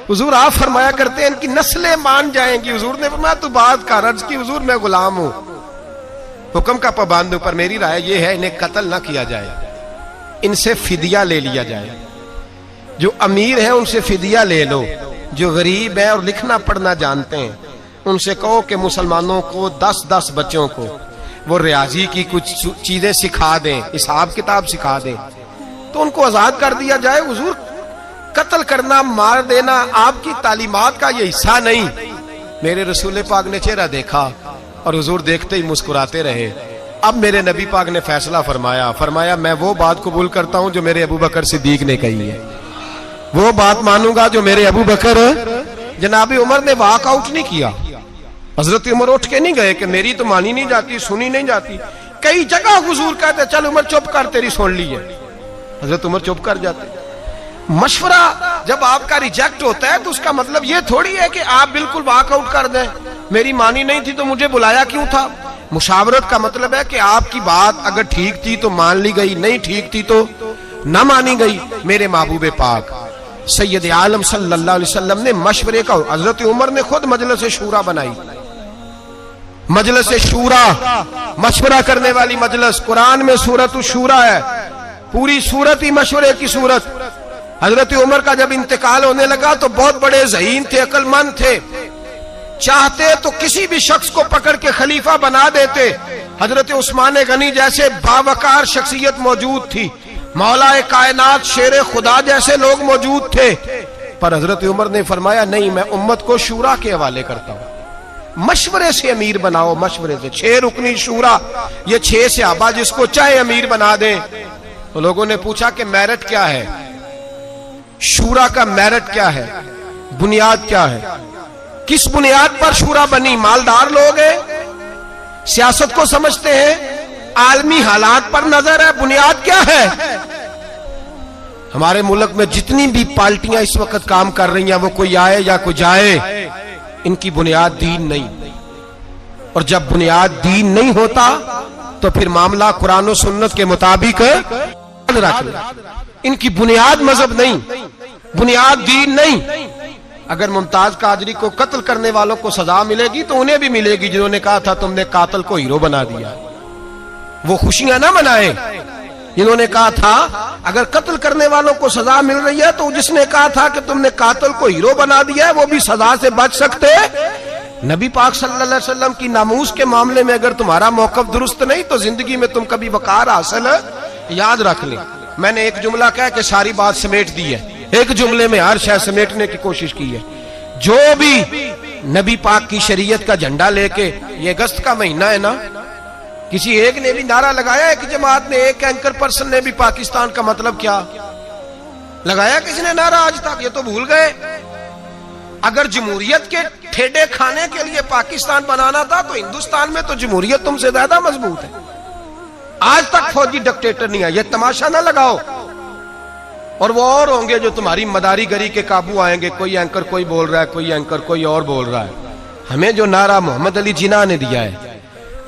हुजूर आप फरमाया करते हैं इनकी नस्लें मान जाएंगी। हुजूर ने फरमाया तू बात कर, अर्ज की हुजूर मैं गुलाम हूं, हुक्म का पाबंद हूं, पर मेरी राय यह है इन्हें कत्ल ना किया जाए, इनसे फिदिया ले लिया जाए। जो अमीर है उनसे फिदिया ले लो, जो गरीब है और लिखना पढ़ना जानते हैं उनसे कहो कि मुसलमानों को 10-10 बच्चों को वो रियाजी की कुछ चीजें सिखा दें, हिसाब किताब सिखा दें, तो उनको आजाद कर दिया जाए। हुजूर, कत्ल करना, मार देना आपकी तालीमात का ये हिस्सा नहीं। मेरे रसूल पाक ने चेहरा देखा और हुजूर देखते ही मुस्कुराते रहे। अब मेरे नबी पाक ने फैसला फरमाया मैं वो बात कबूल करता हूं जो मेरे अबू बकर सिद्दीक ने कही है, वो बात मानूंगा जो मेरे अबू बकर। जनाब उमर ने वॉकआउट नहीं किया, हजरत उमर उठ के नहीं गए कि मेरी तो मानी नहीं जाती, सुनी नहीं जाती। कई जगह हुजूर कहते चल उमर चुप कर, तेरी सुन ली है, हजरत उमर चुप कर जाते। मशवरा जब आपका रिजेक्ट होता है तो उसका मतलब ये थोड़ी है कि आप बिल्कुल वॉकआउट कर दें, मेरी मानी नहीं थी तो मुझे बुलाया क्यों था। मुशावरत का मतलब है कि आपकी बात अगर ठीक थी तो मान ली गई, नहीं ठीक थी तो ना मानी गई। मेरे महबूब पाक सैयद आलम सल्लल्लाहु अलैहि वसल्लम ने मशवरे का, हजरत उमर ने खुद मजलिस शूरा बनाई, मजलिस शूरा, मशवरा करने वाली मजलिस। कुरान में सूरत शूरा है, पूरी सूरत ही मशवरे की सूरत। हजरत उमर का जब इंतकाल होने लगा तो बहुत बड़े ज़हीन थे, अक्लमंद थे, चाहते तो किसी भी शख्स को पकड़ के खलीफा बना देते। हजरत उस्मान गनी जैसे बावकार शख्सियत मौजूद थी, मौलाए कायनात शेर खुदा जैसे लोग मौजूद थे, पर हजरत उमर ने फरमाया नहीं, मैं उम्मत को शूरा के हवाले करता हूं, मशवरे से अमीर बनाओ, मशवरे से। 6 रुकनी शूरा, ये 6 सहाबा जिसको चाहे अमीर बना दें। तो लोगों ने पूछा कि मेरिट क्या है, शूरा का मेरिट क्या है, बुनियाद क्या है, किस बुनियाद पर शूरा बनी। मालदार लोग हैं, सियासत को समझते हैं, आलमी हालात पर नजर है, बुनियाद क्या है। हमारे मुल्क में जितनी भी पार्टियां इस वक्त काम कर रही हैं, वो कोई आए या कोई जाए, इनकी बुनियाद दीन नहीं। और जब बुनियाद दीन नहीं होता तो फिर मामला कुरान और सुन्नत के मुताबिक रख ले। इनकी बुनियाद मजहब नहीं, बुनियाद दीन नहीं। अगर मुमताज कादरी को कत्ल करने वालों को सजा मिलेगी तो उन्हें भी मिलेगी जिन्होंने कहा था तुमने कातिल को हीरो बना दिया। वो खुशियां ना मनाए जिन्होंने कहा था अगर कत्ल करने वालों को सजा मिल रही है तो जिसने कहा था कि तुमने कातिल को हीरो बना दिया है वो भी सजा से बच सकते। नबी पाक सल्लल्लाहु अलैहि वसल्लम की नामूस के मामले में अगर तुम्हारा मौकफ दुरुस्त नहीं तो जिंदगी में तुम कभी वकार हासिल याद रख ले। मैंने एक जुमला कह के सारी बात समेट दी है, एक जुमले में हर शय समेटने की कोशिश की है। जो भी नबी पाक की शरीयत का झंडा लेके, ये अगस्त का महीना है ना, किसी एक ने भी नारा लगाया है कि जमात ने, एक एंकर पर्सन ने भी पाकिस्तान का मतलब क्या लगाया किसी ने नारा आज तक? ये तो भूल गए। अगर जमहूरियत के ठेडे खाने के लिए पाकिस्तान बनाना था तो हिंदुस्तान में तो जमहूरियत तुमसे ज्यादा मजबूत है। आज तक फौजी डिक्टेटर नहीं है, ये तमाशा ना लगाओ। और वो और होंगे जो तुम्हारी मदारीगरी के काबू आएंगे, कोई एंकर कोई बोल रहा है, कोई एंकर कोई और बोल रहा है। हमें जो नारा मोहम्मद अली जिन्ना ने दिया है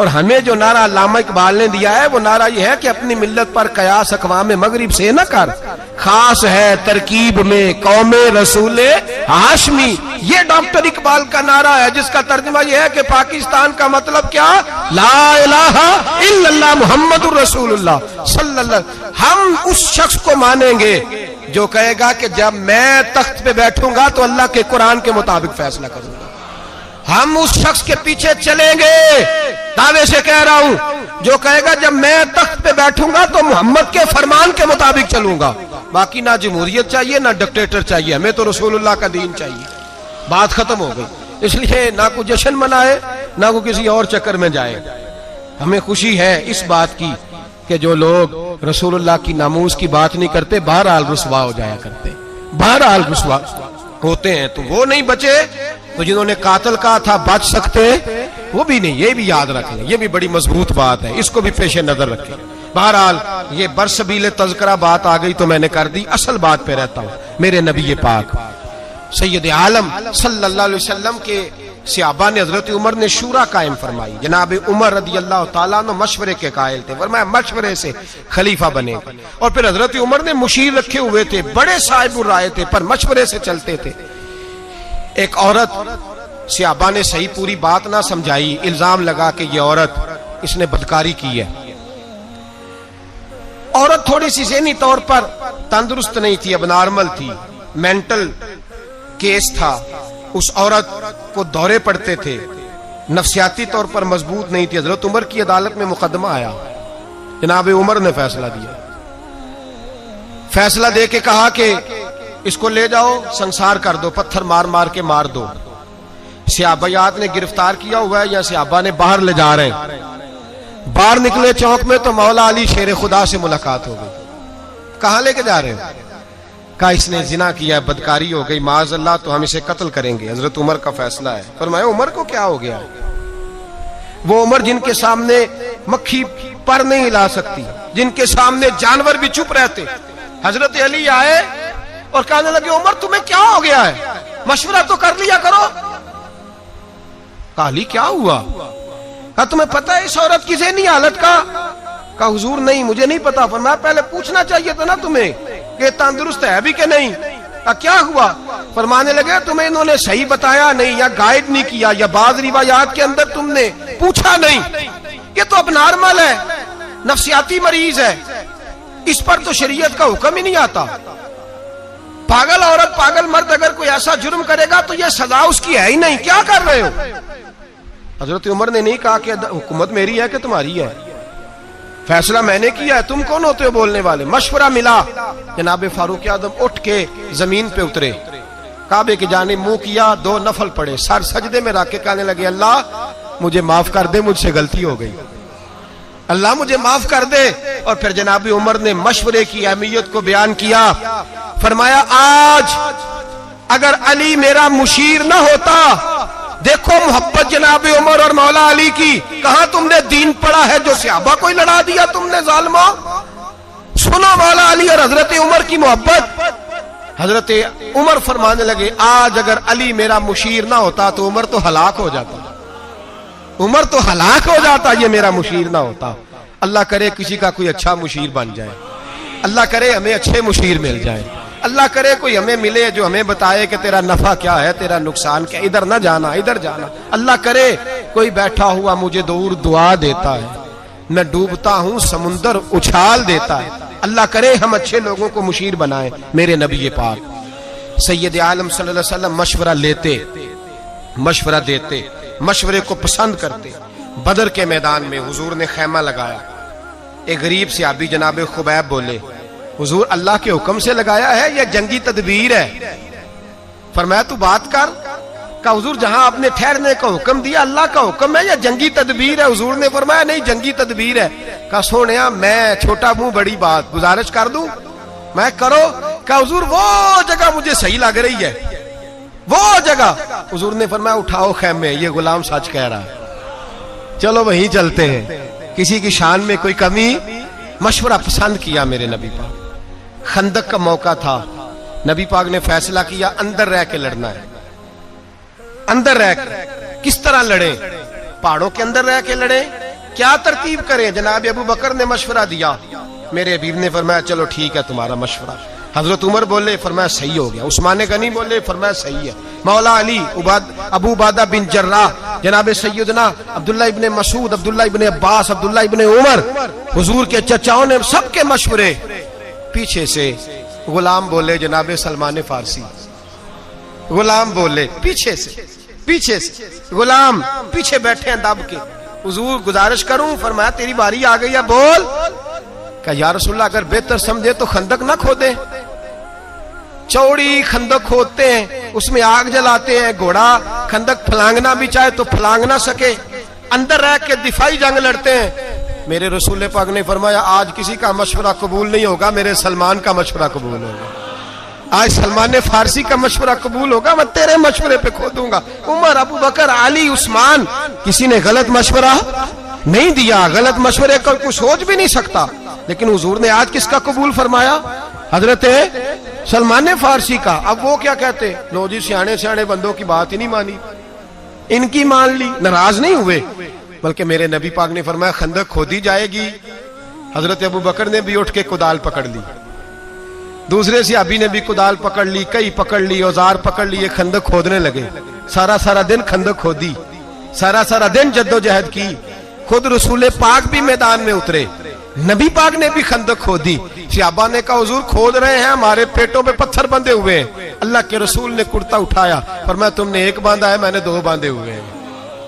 और हमें जो नारा अल्लामा इकबाल ने दिया है वो नारा ये है कि अपनी मिल्लत पर कयास अक़वाम मगरिब से न कर, खास है तरकीब में कौमे रसूले हाशमी। ये डॉक्टर इकबाल का नारा है जिसका तर्जुमा ये है कि पाकिस्तान का मतलब क्या, ला इलाहा इल्लल्लाह मुहम्मदुर रसूलुल्लाह सल्लल्लाहु। हम उस शख्स को मानेंगे जो कहेगा कि जब मैं तख्त पे बैठूंगा तो अल्लाह के कुरान के मुताबिक फैसला करूंगा। हम उस शख्स के पीछे चलेंगे, दावे से कह रहा हूं, जो कहेगा जब मैं तख्त पे बैठूंगा तो मोहम्मद के फरमान के मुताबिक चलूंगा। बाकी ना जमहूरियत चाहिए ना डिक्टेटर चाहिए, हमें तो रसूलुल्लाह का दीन चाहिए। बात खत्म हो गई। इसलिए ना कोई जश्न मनाए ना कोई किसी और चक्कर में जाए। हमें खुशी है इस बात की कि जो लोग रसूलुल्लाह की नामूस की बात नहीं करते बहरहाल रुसवा हो जाया करते, बहरहाल रुसवा होते हैं। तो वो नहीं बचे तो जिन्होंने कातिल कहा था बच सकते वो भी नहीं। ये भी याद रख लें, ये भी बड़ी मजबूत बात है, इसको भी पेशे नजर रखें। बहरहाल ये बरसबीले तज़किरा बात आ गई तो मैंने कर दी, असल बात पे रहता हूं। मेरे नबी पाक सैयद आलम सल्लल्लाहु अलैहि वसल्लम के सहाबा ने, हजरत उमर ने शूरा कायम फरमाई। जनाब उमर रदी अल्लाह तआला अन्हु मशवरे के कायल थे, फरमाया मशवरे से खलीफा बनेगा। और फिर हजरत उमर ने मुशीर रखे हुए थे, बड़े साहिब राय थे, पर मशवरे से चलते थे। एक औरत सहाबा ने सही पूरी बात ना समझाई, इल्जाम लगा कि ये औरत इसने बदकारी की है। औरत थोड़ी सी ज़हनी तौर पर तंदुरुस्त नहीं थी, अब नॉर्मल थी, मेंटल केस था। उस औरत को दौरे पड़ते थे, नफ्सियाती तौर पर मजबूत नहीं थी। हजरत उमर की अदालत में मुकदमा आया, जनाब उमर ने फैसला दिया। फैसला दे के कहा कि इसको ले जाओ, संसार कर दो, पत्थर मार मार के मार दो। सहाबायात ने गिरफ्तार किया हुआ है या सहाबा ने बाहर ले जा रहे हैं। बाहर निकले चौक में तो मौला अली शेर खुदा से मुलाकात हो गई। कहां लेके जा रहे हैं? कहा इसने जिना किया है, बदकारी हो गई, माज अल्लाह, तो हम इसे कत्ल करेंगे। हजरत उमर का फैसला है। फरमाया उमर को क्या हो गया? वो उमर जिनके सामने मक्खी पर नहीं हिला सकती, जिनके सामने जानवर भी चुप रहते। हजरत अली आए और कहने लगे उमर तुम्हें क्या हो गया है, मशवरा तो कर लिया करो। कहा अली क्या हुआ? कहा तुम्हें पता है इस औरत की ज़हनी हालत का? कहा हुजूर नहीं, मुझे नहीं पता। फरमाया पहले पूछना चाहिए था ना तुम्हें कि तंदुरुस्त है भी कि नहीं। क्या हुआ? फरमाने लगे तुम्हें इन्होंने सही बताया नहीं, या गाइड नहीं किया, या बाज़ रिवायात के अंदर तुमने पूछा नहीं। ये तो अब नॉर्मल है, नफ्सियाती मरीज है, इस पर तो शरीयत का हुक्म ही नहीं आता। पागल औरत पागल मर्द अगर कोई ऐसा जुर्म करेगा तो यह सजा उसकी है ही नहीं, क्या कर रहे हो? हजरत उमर ने नहीं कहा कि हुकूमत मेरी है कि तुम्हारी है, फैसला मैंने किया है, तुम कौन होते हो बोलने वाले। मशवरा मिला, जनाब फारूक आजम उठ के जमीन पे उतरे, काबे की जानिब मुंह किया, 2 नफल पड़े, सर सजदे में रख के कहने लगे अल्लाह मुझे माफ कर दे, मुझसे गलती हो गई, अल्लाह मुझे माफ कर दे। और फिर जनाब उमर ने मशवरे की अहमियत को बयान किया। फरमाया आज अगर अली मेरा मुशीर ना होता, देखो मोहब्बत जनाब उमर और मौला अली की, कहां तुमने दीन पढ़ा है जो सहाबा को लड़ा दिया तुमने जालिमो। सुनो मौला अली और हजरत उमर की मोहब्बत। हजरत उमर फरमाने लगे आज अगर अली मेरा मुशीर ना होता तो उमर तो हलाक हो जाता, उमर तो हलाक हो जाता, ये मेरा मुशीर ना होता। अल्लाह करे किसी का कोई अच्छा मुशीर बन जाए, अल्लाह करे हमें अच्छे मुशीर मिल जाए, अल्लाह करे कोई हमें मिले जो हमें बताए कि तेरा नफा क्या है, तेरा नुकसान क्या, इधर ना जाना इधर जाना। अल्लाह करे कोई बैठा हुआ मुझे दूर दुआ देता है, मैं डूबता हूं समुंदर उछाल देता है। अल्लाह करे हम अच्छे लोगों को मुशीर बनाए। मेरे नबी पाक सैयद आलम सल्लल्लाहु अलैहि वसल्लम मशवरा लेते, मशवरा देते, मशवरे को पसंद करते। बदर के मैदान में हुजूर ने खैमा लगाया। एक गरीब सहाबी जनाब खुबैब बोले हुजूर अल्लाह के हुक्म से लगाया है या जंगी तदबीर है? फरमाया तू बात कर। कहा हुजूर जहां आपने ठहरने का हुक्म दिया अल्लाह का हुक्म है या जंगी तदबीर है? हुजूर ने फरमाया नहीं जंगी तदबीर है। कहा सोनिया मैं छोटा मुंह बड़ी बात, गुजारिश कर दूं? मैं करो। कहा हुजूर वो जगह मुझे सही लग रही है, वो जगह। हुजूर ने फरमाया उठाओ खैमे, ये गुलाम सच कह रहा है, चलो वहीं चलते हैं, किसी की शान में कोई कमी। मशवरा पसंद किया मेरे नबी पाक। खंदक का मौका था, नबी पाक ने फैसला किया अंदर रह के लड़ना है। अंदर रह के किस तरह लड़े? पहाड़ों के अंदर रह के लड़े, क्या तरतीब करें? जनाब अबू बकर ने मशवरा दिया, मेरे हबीब ने फरमाया चलो ठीक है तुम्हारा मशवरा। हजरत उमर बोले, फरमाया सही हो गया। उस्मान गनी बोले, फरमाया सही है। मौला अली, अबू उबादा बिन जर्राह, जनाब सैयदना अब्दुल्ला इब्ने मसूद, अब्दुल्ला इब्ने अब्बास, अब्दुल्ला इब्ने उमर, हुजूर के चचाओं ने सबके मशवरे। पीछे से गुलाम बोले, जनाब सलमान फारसी, गुलाम बोले पीछे से गुलाम पीछे बैठे हैं दब के। हुजूर गुजारिश करूं? फरमाया तेरी बारी आ गई है, बोल। क्या या रसूलल्लाह अगर बेहतर समझे तो खंदक ना खोदे, चौड़ी खंदक खोदते हैं, उसमें आग जलाते हैं, घोड़ा खंदक फलांगना भी चाहे तो फलांग ना सके, अंदर रह के दिफाई जंग लड़ते हैं। मेरे रसूल पाक ने फरमाया आज किसी का मशवरा कबूल नहीं होगा, मेरे सलमान का मशवरा कबूल होगा। आज सलमान फारसी का मशवरा कबूल होगा, मैं तेरे मशवरे पे खोदूंगा। उमर, अबू बकर, अली, उस्मान, किसी ने गलत मशवरा नहीं दिया, गलत मशवरे का कोई सोच भी नहीं सकता। लेकिन हुजूर ने आज किसका कबूल फरमाया? हजरत सलमान फारसी का। अब वो क्या कहते, लो जी सियाने सियाने बंदों की बात ही नहीं मानी, इनकी मान ली, नाराज नहीं हुए, बल्कि मेरे नबी पाक ने फरमाया खंदक खोदी जाएगी। हजरत अबू बकर ने भी उठ के कुदाल पकड़ ली, दूसरे सहाबी ने भी कुदाल पकड़ ली, कई पकड़ ली, औजार पकड़ लिए, खंदक खोदने लगे। सारा सारा दिन खंदक खोदी, सारा सारा दिन जद्दोजहद की। खुद रसूल पाक भी मैदान में उतरे, नबी पाक ने भी खंदक खोदी। सहाबा ने कहा हुजूर खोद रहे हैं, हमारे पेटों पे पत्थर बंधे हुए हैं। अल्लाह के रसूल ने कुर्ता उठाया, फरमाया तुमने एक बांधा है, मैंने दो बांधे हुए हैं।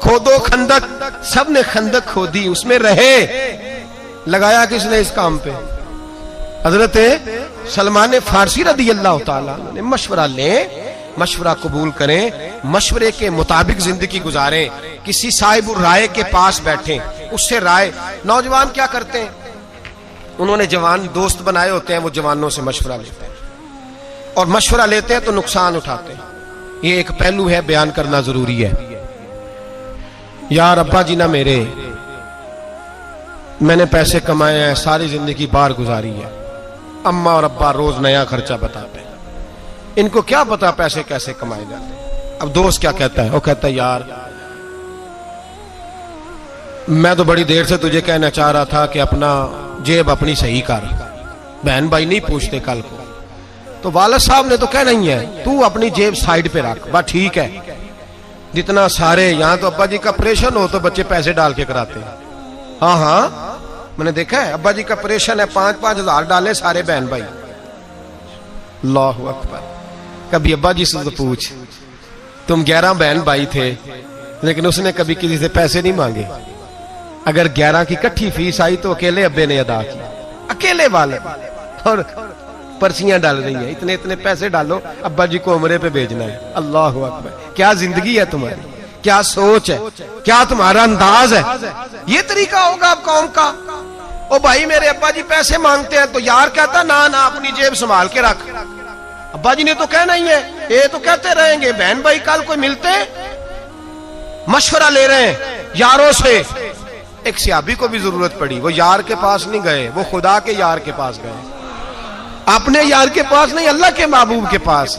खोदो खंदक। सब ने खंदक खोदी, उसमें रहे। लगाया किसने इस काम पे? हजरत सलमान फारसी रदी अल्लाह ताला ने मशवरा लें, मशवरा कबूल करें, मशवरे के मुताबिक जिंदगी गुजारें, किसी साहिब राय के पास बैठे, उससे राय। नौजवान क्या करते हैं, उन्होंने जवान दोस्त बनाए होते हैं, वो जवानों से मशवरा लेते हैं और मशवरा लेते हैं तो नुकसान उठाते हैं। ये एक पहलू है, बयान करना जरूरी है। यार अब्बा जी ना मेरे, मैंने पैसे कमाए हैं, सारी जिंदगी बाहर गुजारी है, अम्मा और अब्बा रोज नया खर्चा बताते हैं, इनको क्या पता पैसे कैसे कमाए जाते हैं। अब दोस्त क्या कहता है, वो कहता है यार मैं तो बड़ी देर से तुझे कहना चाह रहा था कि अपना जेब अपनी सही कर, बहन भाई नहीं पूछते कल को, तो वालिद साहब ने तो कहना ही है तू अपनी जेब साइड पे रख, बस ठीक है। जितना सारे यहाँ तो अब्बा जी का ऑपरेशन हो तो बच्चे पैसे डाल के कराते हैं। हाँ हाँ मैंने देखा है, अब्बा जी का ऑपरेशन है, 5-5 हजार डाले सारे बहन भाई। अल्लाहु अकबर। कभी अब्बा जी से तो पूछ, तुम 11 बहन भाई थे लेकिन उसने कभी किसी से पैसे नहीं मांगे। अगर 11 की इकट्ठी फीस आई तो अकेले अब्बे ने अदा की, अकेले वाले, और पर्चियां डाल रही है, इतने इतने पैसे डालो, अब्बा जी को उम्रे पे भेजना है। अल्लाह अकबर। क्या जिंदगी है तुम्हारी, क्या सोच है, क्या तुम्हारा अंदाज है। ये तरीका होगा अब कौम का। ओ भाई मेरे अब्बा जी पैसे मांगते हैं तो यार कहता ना ना अपनी जेब संभाल के रख। अब्बा जी ने तो कहना ही है, ये तो कहते रहेंगे। बहन भाई कल कोई मिलते मशवरा ले रहे हैं यारों से। एक सहाबी को भी जरूरत पड़ी, वो यार के पास नहीं गए, वो खुदा के यार के पास गए, अपने यार के पास नहीं, अल्लाह के महबूब के पास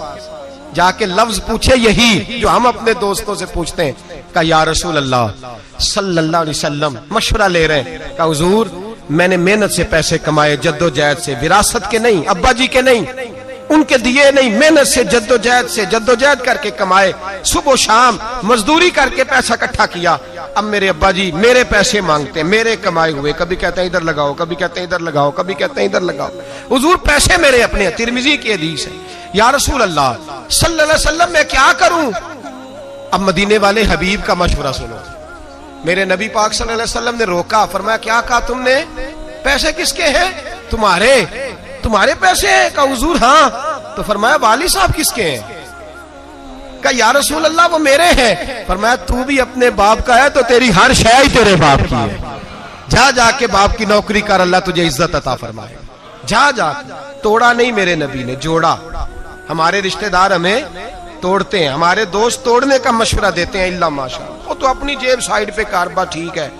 जाके लफ्ज पूछे यही जो हम अपने दोस्तों से पूछते हैं। कहा या रसूल अल्लाह सल्लल्लाहु अलैहि वसल्लम, मशवरा ले रहे हैं। कहा हुजूर मैंने मेहनत से पैसे कमाए, जद्दोजहद से, विरासत के नहीं, अब्बा जी के नहीं, उनके दिए नहीं, मेहनत से जद्दोजहद करके कमाए, सुबह शाम मजदूरी करके पैसा इकट्ठा किया। अब मेरे अब्बा जी मेरे पैसे मांगते हैं, मेरे कमाए हुए, कभी कहते हैं इधर लगाओ, कभी कहते हैं इधर लगाओ, कभी कहते हैं इधर लगाओ। हुजूर पैसे मेरे अपने हैं, तिरमिजी की हदीस है। या रसूल अल्लाह सल्लल्लाहु अलैहि वसल्लम मैं क्या करूं? अब मदीने वाले हबीब का मशवरा सुनो। मेरे नबी पाक सल्लल्लाहु अलैहि वसल्लम ने रोका, फरमाया क्या कहा तुमने? पैसे किसके हैं? तुम्हारे। तुम्हारे पैसे हैं? कहा हुजूर हाँ। तो फरमाया वाली साहब किसके हैं? कहा या रसूल अल्लाह वो मेरे हैं। फरमाया तू भी अपने बाप का है तो तेरी हर शय ही तेरे बाप की है, जा जाके बाप की नौकरी कर, अल्लाह तुझे इज्जत अता फरमाए। जा जा। तोड़ा नहीं मेरे नबी ने, जोड़ा। हमारे रिश्तेदार हमें तोड़ते हैं, हमारे दोस्त तोड़ने का मशवरा देते हैं, इल्ला माशा, वो तो अपनी जेब साइड पे कारबा ठीक है।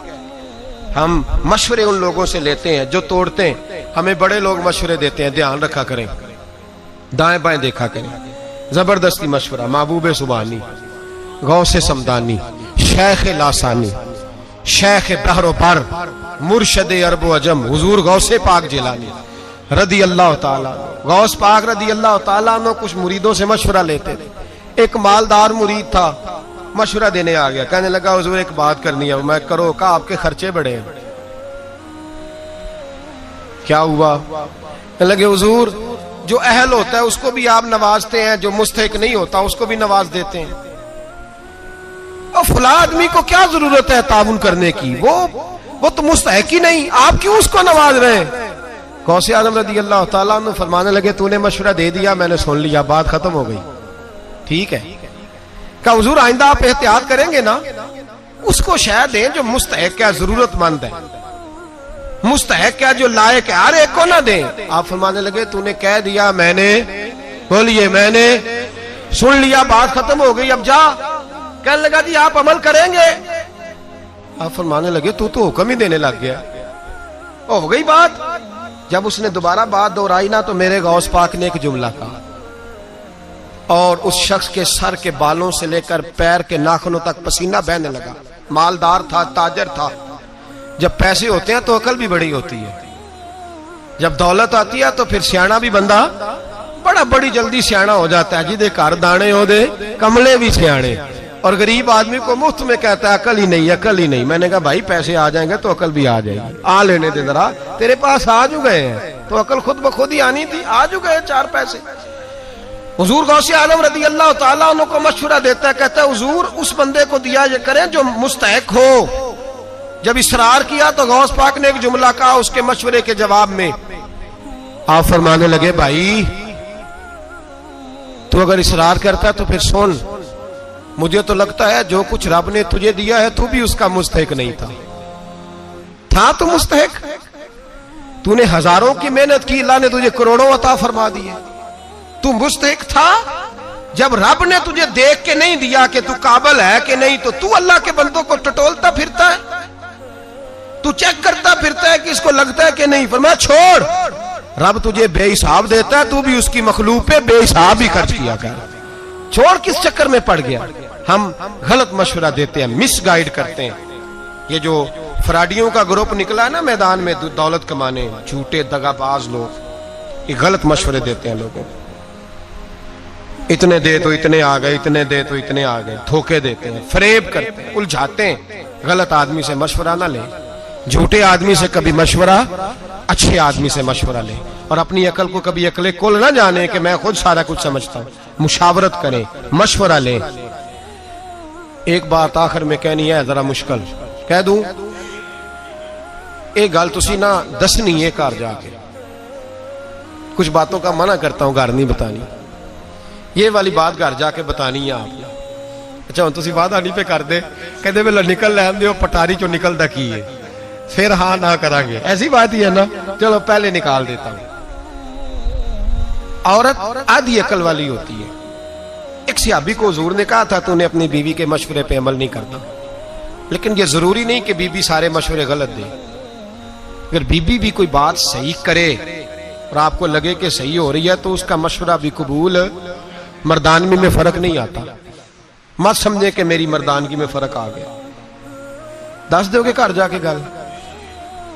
हम मशवरे उन लोगों से लेते हैं जो तोड़ते हैं। हमें बड़े लोग मशवरे देते हैं, ध्यान रखा करें, दाएं बाएं देखा करें। जबरदस्ती मशवरा, महबूब सुबानी, गौसे समदानी, शेख लासानी, शेख बहरो पर, मुर्शद अरब अजम, हुजूर गौसे पाक जिलानी रदी अल्लाह ताला, गौस पाक रदी अल्लाह ताला ने कुछ मुरीदों से मशवरा लेते थे। एक मालदार मुरीद था, मशवरा देने आ गया, कहने लगा हुजूर एक बात करनी है। मैं करो। कहा आपके खर्चे बड़े हैं। क्या हुआ? कहने लगे हुजूर जो अहल होता है उसको भी आप नवाजते हैं, जो मुस्तहिक नहीं होता उसको भी नवाज देते हैं। और फला आदमी को क्या जरूरत है ताउन करने की, वो तो मुस्तहिक ही नहीं, आप क्यों उसको नवाज रहे हैं? गौसे आजम रदी अल्लाह ताला अन्हु फरमाने लगे तूने मशवरा दे दिया, मैंने सुन लिया, बात खत्म हो गई, ठीक है। कहा हुजूर आइंदा आप एहतियात करेंगे ना, उसको शायद दें जो मुस्तहिक है, जरूरतमंद है, मुस्तहिक है, जो लायक है, हर एक को ना दें। आप फरमाने लगे तूने कह दिया, मैंने, बोलिए मैंने सुन लिया, बात खत्म हो गई, अब जा। कहने लगा जी आप अमल करेंगे? आप फरमाने लगे तू तो हुक्म ही देने लग गया, हो गई बात। जब उसने दोबारा बात दोहराई ना तो मेरे गौस पाक ने एक जुमला कहा और उस शख्स के सर के बालों से लेकर पैर के नाखूनों तक पसीना बहने लगा। मालदार था, ताजर था। जब पैसे होते हैं तो अकल भी बड़ी होती है, जब दौलत आती है तो फिर सियाना भी बंदा बड़ी जल्दी सियाना हो जाता है। जिदे घर दाने हो दे कमले भी सियाने, और गरीब आदमी को मुफ्त में कहता है अकल ही नहीं, अकल ही नहीं। मैंने कहा भाई पैसे आ जाएंगे तो अकल भी आ जाएगी, आ लेने दे जरा, तेरे पास आ जो गए हैं तो अकल खुद ब खुद ही आनी थी, आ जो गए 4 पैसे। हुजूर गौसे आलम रदी अल्लाह ताला अन्हु को मशवरा देता है, कहता है हुजूर उस बंदे को दिया ये करें जो मुस्तहिक हो। जब इसरार किया तो गौस पाक ने एक जुमला कहा उसके मशवरे के जवाब में। आप फरमाने लगे भाई तू अगर इसरार करता तो फिर सुन, मुझे तो लगता है जो कुछ रब ने तुझे दिया है तू भी उसका मुस्तहिक नहीं था तो मुस्तहिक। तूने हजारों की मेहनत की, अल्लाह ने तुझे करोड़ों अता फरमा दिए, तू मुस्तहिक था। जब रब ने तुझे देख के नहीं दिया कि तू काबिल है कि नहीं, तो तू अल्लाह के बंदों को टटोलता फिरता है, तू चेक करता फिरता है कि इसको लगता है कि नहीं। फरमाया छोड़, रब तुझे बेहिसाब देता है, तू भी उसकी मखलूक पे बेहिसाब ही खर्च किया कर। छोड़, किस चक्कर में पड़ गया। हम गलत मशवरा देते हैं, मिस गाइड करते हैं। ये जो फ्राडियों का ग्रुप निकला ना मैदान में दौलत कमाने, झूठे दगाबाज लोग, ये गलत मशवरे देते हैं लोगों को। इतने दे तो इतने आ गए, इतने दे तो इतने आ गए, धोखे देते हैं, फरेब करते हैं, उलझाते हैं। गलत आदमी से मशवरा ना ले, झूठे आदमी से कभी मशवरा, अच्छे आदमी से मशवरा ले। और अपनी अकल को कभी अकले कुल ना जाने कि मैं खुद सारा कुछ समझता हूं। मुशावरत करें, मशवरा ले। एक बात आखिर में कहनी है, जरा मुश्किल कह दूं, एक गल तुसी ना दसनी है घर जाके। कुछ बातों का मना करता हूं, घर नहीं बतानी। ये वाली बात घर जाके बतानी है आपने। अच्छा हम तुसी वादा नहीं पे कर दे, कहते वे निकल लैन दे पटारी चो निकलता की है, फिर हाँ ना करांगे, ऐसी बात ही है ना। चलो पहले निकाल देता हूं। औरत आधी अकल वाली होती है। एक सहाबी को हुजूर ने कहा था तूने अपनी बीवी के मशवरे पे अमल नहीं करता, लेकिन ये जरूरी नहीं कि बीबी सारे मशवरे गलत दे। अगर बीबी भी कोई बात सही करे और आपको लगे कि सही हो रही है तो उसका मशवरा भी कबूल। मर्दानगी में फर्क नहीं आता, मत समझे कि मेरी मर्दानगी में फर्क आ गया। दस दोगे घर जाके गल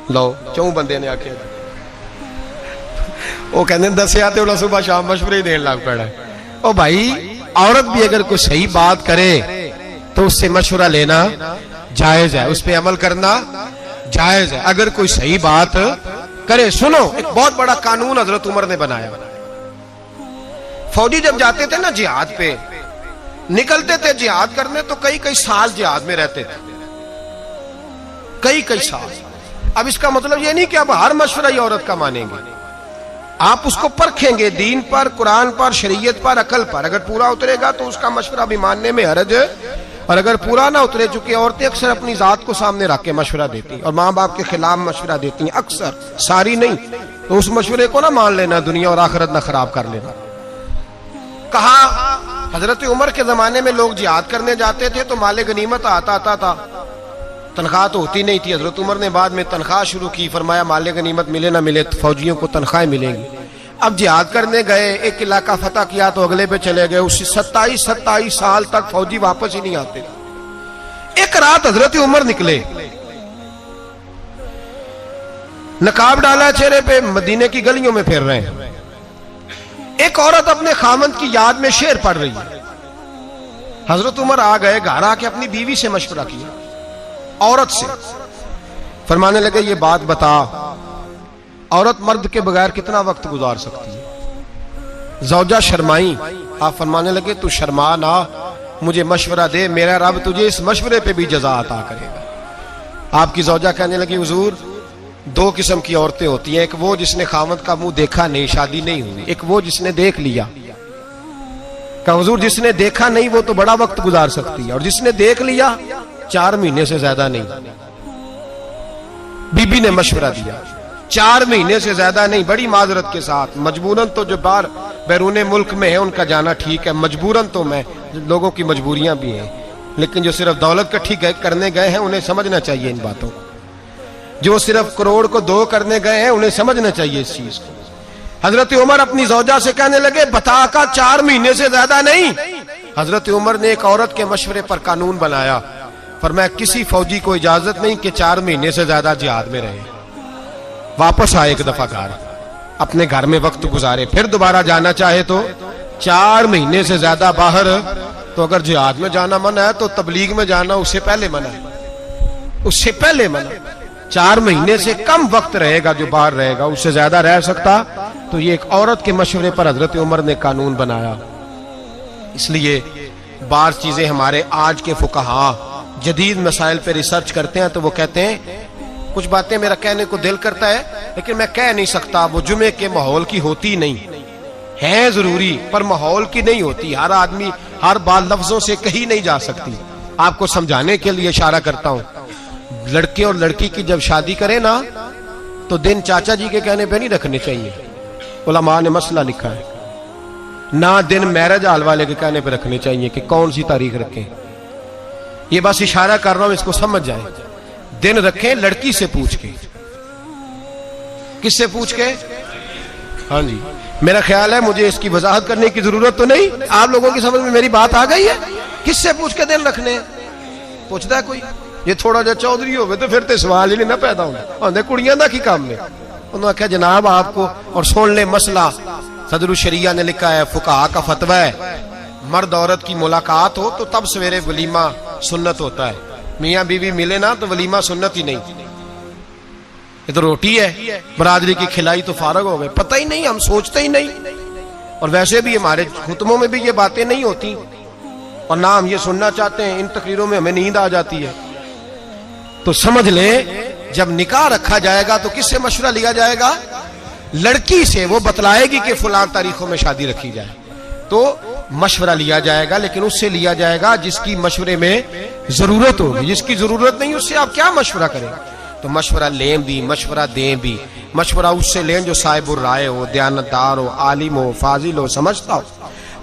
लो। 4 बंदे ने आखे वो कहते दसिया तो सुबह शाम मशवरे ही देने लग पड़ा। ओ भाई औरत भी अगर कोई सही बात करे तो उससे मशवरा लेना जायज है, उस पर अमल करना जायज है। अगर कोई सही बात करे, सुनो एक बहुत बड़ा कानून हजरत उमर ने बनाया। फौजी जब जाते थे ना जिहाद पे, निकलते थे जिहाद करने, तो कई कई साल जिहाद में रहते थे, कई कई साल। अब इसका मतलब ये नहीं कि अब हर मशवरा ही औरत का मानेंगे, आप उसको परखेंगे दीन पर, कुरान पर, शरीयत पर, अकल पर। अगर पूरा उतरेगा तो उसका मशवरा भी मानने में हरज है, और अगर पूरा ना उतरे, चूंकि औरतें अक्सर अपनी जात को सामने रख के मशवरा देती हैं और माँ बाप के खिलाफ मशवरा देती हैं, अक्सर, सारी नहीं। तो उस मशवरे को ना मान लेना, दुनिया और आखिरत ना खराब कर लेना। कहा हजरत उमर के जमाने में लोग जिहाद करने जाते थे तो माले गनीमत आता था, तनख्वाह तो होती नहीं थी। हजरत उमर ने बाद में तनख्वाह शुरू की, फरमाया माले गनीमत मिले ना मिले फौजियों को तनख्वाहें मिलेंगी। अब जिहाद करने गए, एक इलाका फतह किया तो अगले पे चले गए, उससे 27 साल तक फौजी वापस ही नहीं आते। एक रात हजरत उमर निकले, नकाब डाला चेहरे पे, मदीने की गलियों में फिर रहे हैं। एक औरत अपने खामंद की याद में शेर पढ़ रही है। हजरत उमर आ गए, घर आके अपनी बीवी से मशवरा किया, औरत से। फरमाने लगे ये बात बता, औरत मर्द के बगैर कितना वक्त गुजार सकती है। जौजा शर्माई, आप फरमाने लगे तू शर्मा ना, मुझे मशवरा दे, मेरा रब तुझे इस मशवरे पे भी जज़ा अता करेगा। आपकी जौजा कहने लगी हुजूर 2 किस्म की औरतें होती हैं, एक वो जिसने खामद का मुंह देखा नहीं, शादी नहीं हुई, एक वो जिसने देख लिया। कहा हुजूर जिसने देखा नहीं वो तो बड़ा वक्त गुजार सकती है, और जिसने देख लिया 4 महीने से ज्यादा नहीं। बीबी ने मशवरा दिया 4 महीने से ज्यादा नहीं, बड़ी माजरत के साथ। मजबूरन तो जो बाहर बैरूने मुल्क में है उनका जाना ठीक है, मजबूरन तो मैं, लोगों की मजबूरियां भी हैं, लेकिन जो सिर्फ दौलत इकट्ठी करने गए हैं उन्हें समझना चाहिए इन बातों को। जो सिर्फ करोड़ को 2 करने गए हैं उन्हें समझना चाहिए इस चीज को। हजरत उमर अपनी जौजा से कहने लगे बता का 4 महीने से ज्यादा नहीं। हजरत उमर ने एक औरत के मशवरे पर कानून बनाया, फरमाया किसी फौजी को इजाजत नहीं कि 4 महीने से ज्यादा जिहाद में रहे, वापस आए एक दफा घर, अपने घर में वक्त गुजारे, फिर दोबारा जाना चाहे तो 4 महीने से ज्यादा बाहर तो अगर जिहाद में जाना मना है तो तबलीग में जाना उससे पहले मना है, उससे पहले मना। 4 महीने से कम वक्त रहेगा जो बाहर रहेगा, उससे ज्यादा रह सकता तो ये एक औरत के मशवरे पर हजरत उमर ने कानून बनाया। इसलिए बार चीजें हमारे आज के फुकहा जदीद मसाइल पे रिसर्च करते हैं तो वो कहते हैं कुछ बातें मेरा कहने को दिल करता है लेकिन मैं कह नहीं सकता, वो जुमे के माहौल की होती नहीं है, जरूरी पर माहौल की नहीं होती। हर आदमी हर बात लफ्जों से कही नहीं जा सकती। आपको समझाने के लिए इशारा करता हूं, लड़के और लड़की की जब शादी करें ना तो दिन चाचा जी के कहने पे नहीं रखने चाहिए, उलमा ने मसला लिखा है। ना दिन मैरिज हाल वाले के कहने पे रखने चाहिए कि कौन सी तारीख रखें। ये बस इशारा कर रहा हूं, इसको समझ जाए। दिन रखें लड़की से पूछ के। किससे पूछ के? हाँ जी, मेरा ख्याल है मुझे इसकी वजाहत करने की जरूरत तो नहीं, आप लोगों की समझ में मेरी बात आ गई है। किससे पूछ के दिन रखने? पूछता है कोई? ये थोड़ा जा चौधरी हो तो फिर तो सवाल ही नहीं ना पैदा होना, कुड़ियां दा की काम ने। उन्होंने कहा जनाब आपको, और सुन ले मसला सदरुल शरिया ने लिखा है, फुकाहा का फतवा है, मर्द औरत की मुलाकात हो तो तब सवेरे वलीमा सुन्नत होता है, मियाँ बीवी मिले ना तो वलीमा सुन्नत ही नहीं। ये तो रोटी है बरादरी की खिलाई तो फारग हो गए, पता ही नहीं, हम सोचते ही नहीं। और वैसे भी हमारे खुतबों में भी ये बातें नहीं होती और ना हम ये सुनना चाहते हैं, इन तकरीरों में हमें नींद आ जाती है। तो समझ ले जब निकाह रखा जाएगा तो किससे मशवरा लिया जाएगा? लड़की से। वो बतलाएगी कि फलां तारीखों में शादी रखी जाए तो मशवरा लिया जाएगा, लेकिन उससे लिया जाएगा जिसकी मशवरे में जरूरत होगी। जिसकी जरूरत नहीं उससे आप क्या मशवरा करें? तो मशवरा लें भी, मशवरा दें भी। मशवरा उससे लें जो साहिबुर राय हो, दयानतदार हो, आलिम हो, फाजिल हो, समझता हो,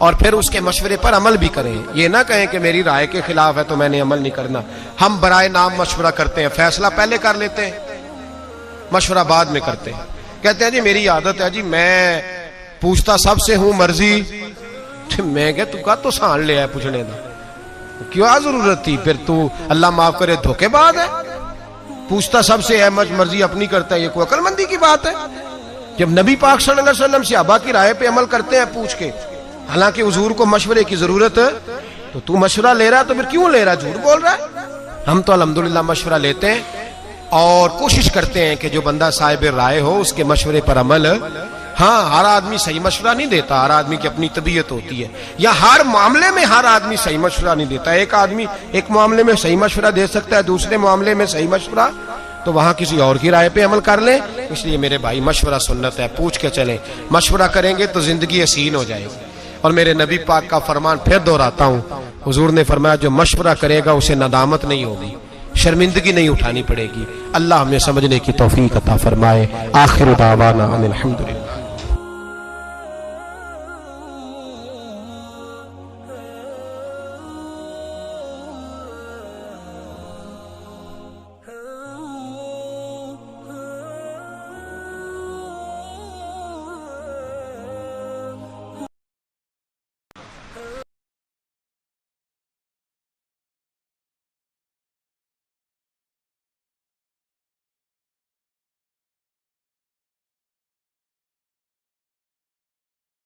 और फिर उसके मशवरे पर अमल भी करें। ये ना कहें कि मेरी राय के खिलाफ है तो मैंने अमल नहीं करना। हम बराए नाम मशवरा करते हैं, फैसला पहले कर लेते हैं, मशवरा बाद में करते हैं। कहते हैं जी मेरी आदत है जी, मैं पूछता सबसे हूं मर्जी। मैं क्या तू का तो सान लिया है पूछने का, क्या जरूरत थी? फिर तू अल्लाह माफ करे धोखेबाज है। पूछता सबसे है, मर्जी अपनी करता है, ये कोई अकलमंदी की बात है? जब नबी पाक सल्लल्लाहु अलैहि वसल्लम सहाबा की राय पे अमल करते हैं पूछ के, हालांकि हुजूर को मशवरे की जरूरत है, तो तू मशवरा ले रहा है तो फिर क्यों ले रहा है? झूठ बोल रहा है। हम तो अल्हम्दुलिल्लाह मशवरा लेते हैं और कोशिश करते हैं कि जो बंदा साहिब राय हो उसके मशवरे पर अमल। हाँ, हर आदमी सही मशवरा नहीं देता, हर आदमी की अपनी तबीयत होती है, या हर मामले में हर आदमी सही मशवरा नहीं देता। एक आदमी एक मामले में सही मशवरा दे सकता है, दूसरे मामले में सही मशवरा, तो वहां किसी और की राय पे अमल कर ले। इसलिए मेरे भाई मशवरा सुन्नत है, पूछ के चलें। मशवरा करेंगे तो जिंदगी हसीन हो जाएगी। और मेरे नबी पाक का फरमान फिर दोहराता हूँ, हुजूर ने फरमाया जो मशवरा करेगा उसे नदामत नहीं होगी, शर्मिंदगी नहीं उठानी पड़ेगी। अल्लाह हमें समझने की तौफीक अता फरमाए। आखिर दावाना अनिल हम्दुलिल्लाह।